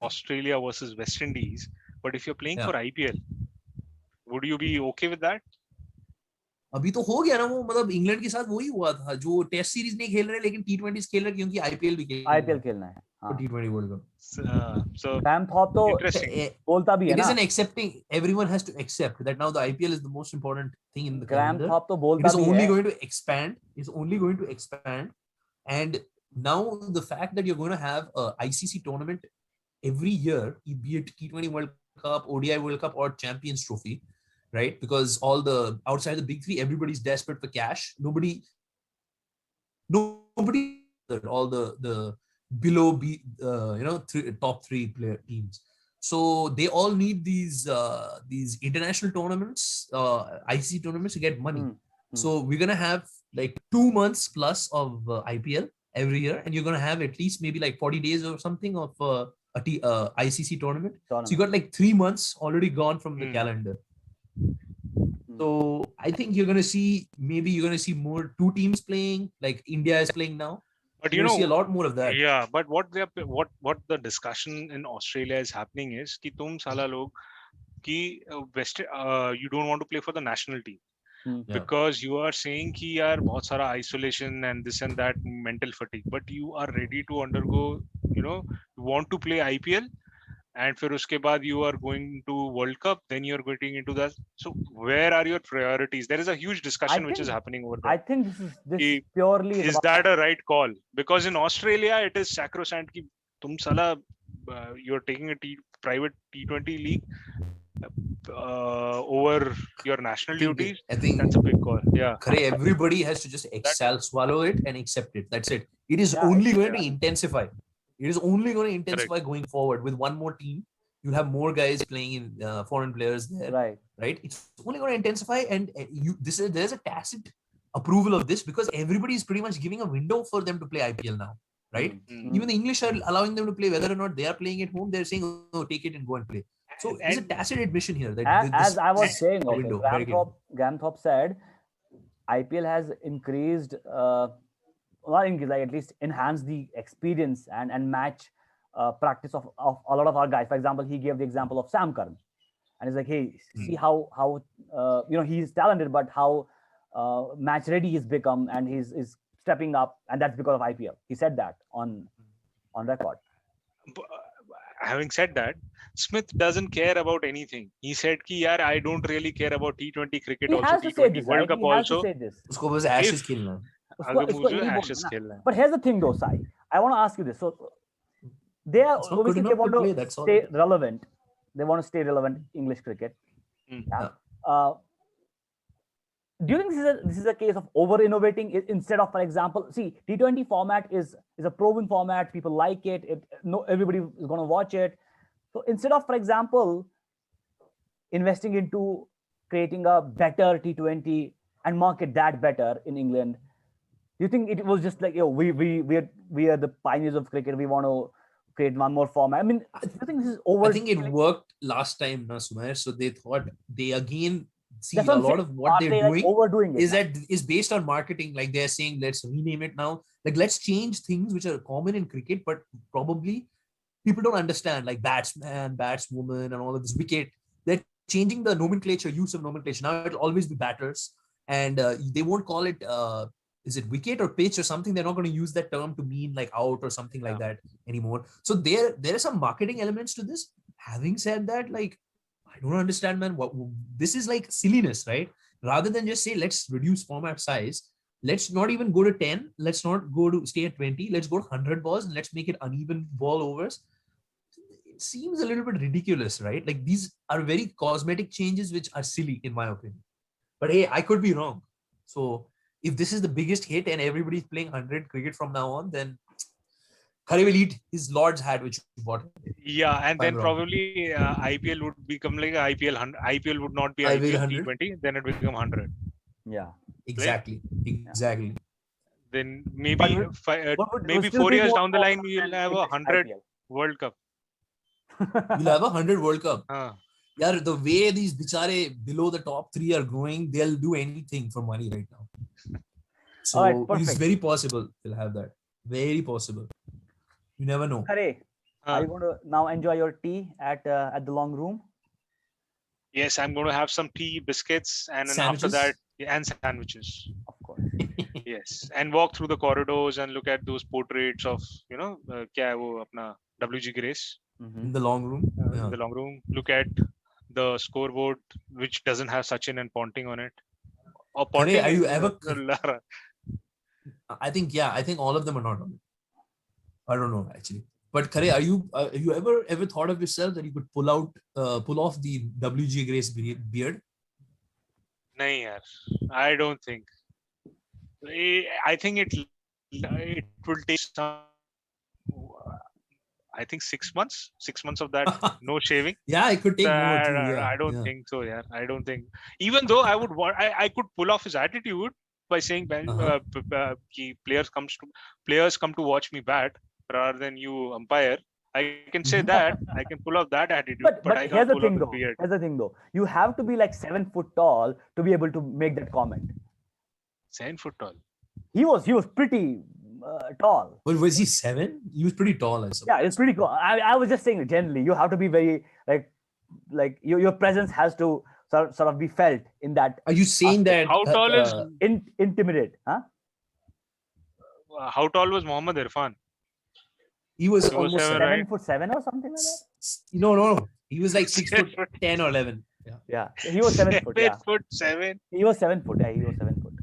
Speaker 5: Australia versus West Indies, but if you're playing for IPL, would you be okay with that?
Speaker 7: अभी तो हो गया ना वो, मतलब England के साथ वही हुआ था, जो टेस्ट सीरीज नहीं खेल रहे लेकिन T20 खेल रहे क्योंकि आईपीएल भी
Speaker 6: खेलना है
Speaker 7: T20 world cup.
Speaker 5: So
Speaker 6: Graham Thorpe तो बोलता भी है ना.
Speaker 7: It is an accepting. Everyone has to accept that now the IPL is the most important thing in the
Speaker 6: Graham
Speaker 7: calendar.
Speaker 6: Thorpe तो बोलता
Speaker 7: it is
Speaker 6: भी
Speaker 7: only
Speaker 6: है.
Speaker 7: going to expand. It's only going to expand, and now the fact that you're going to have a ICC tournament every year, be it T20 World Cup, ODI World Cup, or Champions Trophy, right? Because all the outside the big three, everybody's desperate for cash. Nobody, all the below top three player teams. So they all need these international tournaments, ICC tournaments to get money. So we're gonna have like 2 months plus of IPL every year, and you're gonna have at least maybe like 40 days or something of ICC tournament. So you got like 3 months already gone from the calendar. So I think you're gonna see more 2 teams playing, like India is playing now.
Speaker 5: But
Speaker 7: you see a lot more of that.
Speaker 5: Yeah, but what the discussion in Australia is happening is कि तुम साला लोग कि you don't want to play for the national team. Because you are saying कि यार बहुत सारा isolation and this and that mental fatigue, but you are ready to undergo, you want to play IPL, and फिर उसके बाद you are going to World Cup, then you are getting into that. So where are your priorities? There is a huge discussion which is happening over there.
Speaker 6: I think this purely
Speaker 5: is that a right call? Because in Australia it is sacrosanct कि तुम साला you are taking a private T20 league over your national duties.
Speaker 7: I think
Speaker 5: that's a big call. Yeah.
Speaker 7: Everybody has to just swallow it and accept it. That's it. It is only going to intensify. It is only going to intensify going forward with one more team. You'll have more guys playing in foreign players there. Right. It's only going to intensify, and there's a tacit approval of this because everybody is pretty much giving a window for them to play IPL now. Right. Even the English are allowing them to play, whether or not they are playing at home. They're saying, "Oh, take it and go and play." So there's a tacit admission here that
Speaker 6: as I was saying, Graham Thorpe said, IPL has increased, not increased, like at least enhanced the experience and match practice of a lot of our guys. For example, he gave the example of Sam Curran, and he's like, hey, see how he's talented, but how match ready he's become, and he's stepping up, and that's because of IPL. He said that on record.
Speaker 5: Having said that, Smith doesn't care about anything. He said कि यार I don't really care about T20 cricket, also T20 World Cup also.
Speaker 7: उसको बस Ashes खेलना है.
Speaker 5: Ashes खेलना है.
Speaker 6: But here's the thing though, Sai. I want to ask you this. So they want to stay relevant. They want to stay relevant English cricket. Do you think this is a case of over innovating instead of, for example, see, T20 format is a proven format. People like it. Everybody is going to watch it. So instead of, for example, investing into creating a better T20 and market that better in England, do you think it was just like, we are the pioneers of cricket. We want to create one more format. I mean, do you think this is over?
Speaker 7: I think it worked last time, Sumair. So they thought they again. See, a lot of what they're doing is based on marketing. Like they're saying, let's rename it now. Like let's change things which are common in cricket, but probably people don't understand. Like batsman, batswoman, and all of this wicket. They're changing the nomenclature, use of nomenclature. Now it'll always be batters, and they won't call it. Is it wicket or pitch or something? They're not going to use that term to mean like out or something like that anymore. So there are some marketing elements to this. Having said that, like. I don't understand, man. This is like silliness, right? Rather than just say, let's reduce format size. Let's not even go to 10. Let's not go to stay at 20. Let's go to 100 balls and let's make it uneven ball overs. It seems a little bit ridiculous, right? Like these are very cosmetic changes, which are silly in my opinion. But hey, I could be wrong. So if this is the biggest hit and everybody's playing 100 cricket from now on, then Khare will eat his Lord's hat, which he bought.
Speaker 5: Yeah, and
Speaker 7: If
Speaker 5: then
Speaker 7: I'm wrong.
Speaker 5: probably IPL would become like IPL 100. IPL would not be
Speaker 7: IPL
Speaker 5: IPL
Speaker 7: 100.
Speaker 5: T20. Then it would become 100.
Speaker 6: Yeah.
Speaker 7: Exactly.
Speaker 5: Then
Speaker 6: But
Speaker 5: maybe
Speaker 6: would
Speaker 5: maybe
Speaker 6: still
Speaker 5: 4
Speaker 6: be
Speaker 5: years
Speaker 6: more
Speaker 5: down the line
Speaker 6: fun
Speaker 5: we'll
Speaker 6: than
Speaker 5: have a
Speaker 6: Indian
Speaker 5: 100
Speaker 6: IPL.
Speaker 5: World Cup.
Speaker 7: You'll have a 100 World Cup.
Speaker 5: Huh.
Speaker 7: Yeah, the way these bichare below the top 3 are growing, they'll do anything for money right now. So
Speaker 6: Alright,
Speaker 7: it's
Speaker 6: perfect.
Speaker 7: very possible they'll have that. Very possible. You never know.
Speaker 6: Khare, are
Speaker 5: Huh.
Speaker 6: you going to now enjoy your tea at the long room?
Speaker 5: Yes, I'm going to have some tea, biscuits, and then after
Speaker 7: Sandwiches?
Speaker 5: that, and sandwiches.
Speaker 6: Of course.
Speaker 5: Yes, and walk through the corridors and look at those portraits of क्या है वो अपना WG Grace
Speaker 7: In the long room.
Speaker 5: in the long room. Look at the scoreboard which doesn't have Sachin and Ponting on it. Or Ponting.
Speaker 7: are you
Speaker 5: is,
Speaker 7: ever-
Speaker 5: Lara.
Speaker 7: I think all of them are not on it. I don't know actually. But Khare, have you ever thought of yourself that you could pull off the WG Grace beard?
Speaker 5: नहीं यार, I don't think. I think it will take some. I think 6 months. 6 months of that no shaving.
Speaker 7: Yeah, it could take more too. Yeah,
Speaker 5: I don't
Speaker 7: yeah.
Speaker 5: think so. Yeah, I don't think. Even though I would want, I could pull off his attitude by saying, कि players come to watch me bat rather than you umpire. I can say that. I can pull off that attitude.
Speaker 6: But
Speaker 5: I
Speaker 6: here's
Speaker 5: can't
Speaker 6: the
Speaker 5: pull
Speaker 6: thing
Speaker 5: off
Speaker 6: though.
Speaker 5: the beard.
Speaker 6: Here's the thing though. You have to be like 7 foot tall to be able to make that comment.
Speaker 5: 7 foot tall.
Speaker 6: He was pretty tall.
Speaker 7: But was he 7? He was pretty tall, I suppose.
Speaker 6: Yeah, it's pretty cool. I was just saying generally, you have to be very like your presence has to sort of be felt in that.
Speaker 7: Are you saying that?
Speaker 5: How tall is
Speaker 6: Intimidate, huh?
Speaker 5: how tall was Mohammad Irfan?
Speaker 7: he was
Speaker 5: He was
Speaker 7: almost
Speaker 5: 7,
Speaker 7: 7?
Speaker 5: right?
Speaker 6: 7 foot 7 or something like that?
Speaker 7: No. He was like 6 foot 10 or 11. Yeah.
Speaker 6: Yeah, he was 7 foot. Yeah,
Speaker 5: 7.
Speaker 6: he was 7 foot. Yeah, he was 7 foot.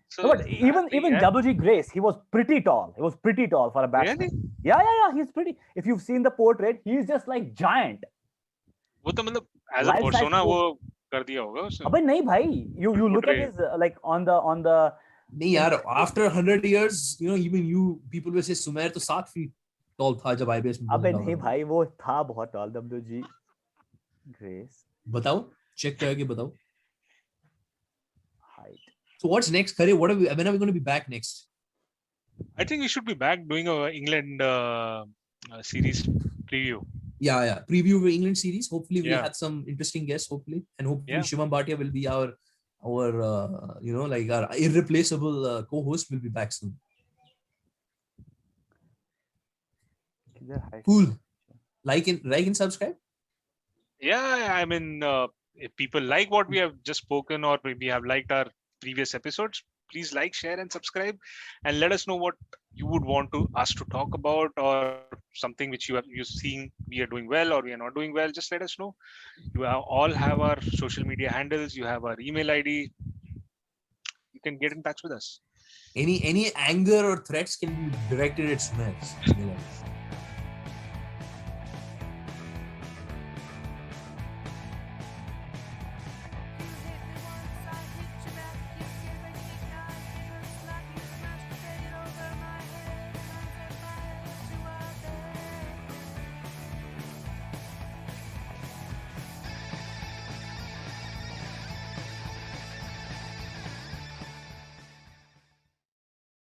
Speaker 5: So
Speaker 6: No, but even WG Grace, he was pretty tall. He was pretty tall for a batsman.
Speaker 5: Really?
Speaker 6: Yeah. He's pretty. If you've seen the portrait, he's just like giant.
Speaker 5: वो तो मतलब as a
Speaker 6: Life size
Speaker 5: persona
Speaker 6: photo.
Speaker 5: वो कर दिया होगा उसने.
Speaker 6: Abhi nahi bhai. You look at
Speaker 5: Portrait.
Speaker 6: his like on the.
Speaker 7: नहीं यार, after 100 years, even you people will say Sumer to 7 feet tall था जब IBS में.
Speaker 6: अबे
Speaker 7: बोला
Speaker 6: नहीं
Speaker 7: था.
Speaker 6: भाई वो था बहुत tall WG Grace
Speaker 7: बताओ, check करके बताओ.
Speaker 6: height.
Speaker 7: So what's next, Khare? When are we going to be back next?
Speaker 5: I think we should be back doing a England series preview.
Speaker 7: Yeah. Preview of England series. Hopefully we'll
Speaker 5: Yeah.
Speaker 7: have some interesting guests. Hopefully, and hopefully
Speaker 5: Yeah.
Speaker 7: Shivam Bhatia will be our like our irreplaceable co-host. Will be back soon. Cool. Like and subscribe.
Speaker 5: Yeah, I mean, if people like what we have just spoken or maybe have liked our previous episodes, please like, share, and subscribe, and let us know what you would want us to talk about, or something which you've seen we are doing well or we are not doing well. Just let us know. You all have our social media handles. You have our email ID. You can get in touch with us.
Speaker 7: Any anger or threats can be directed at Sumer.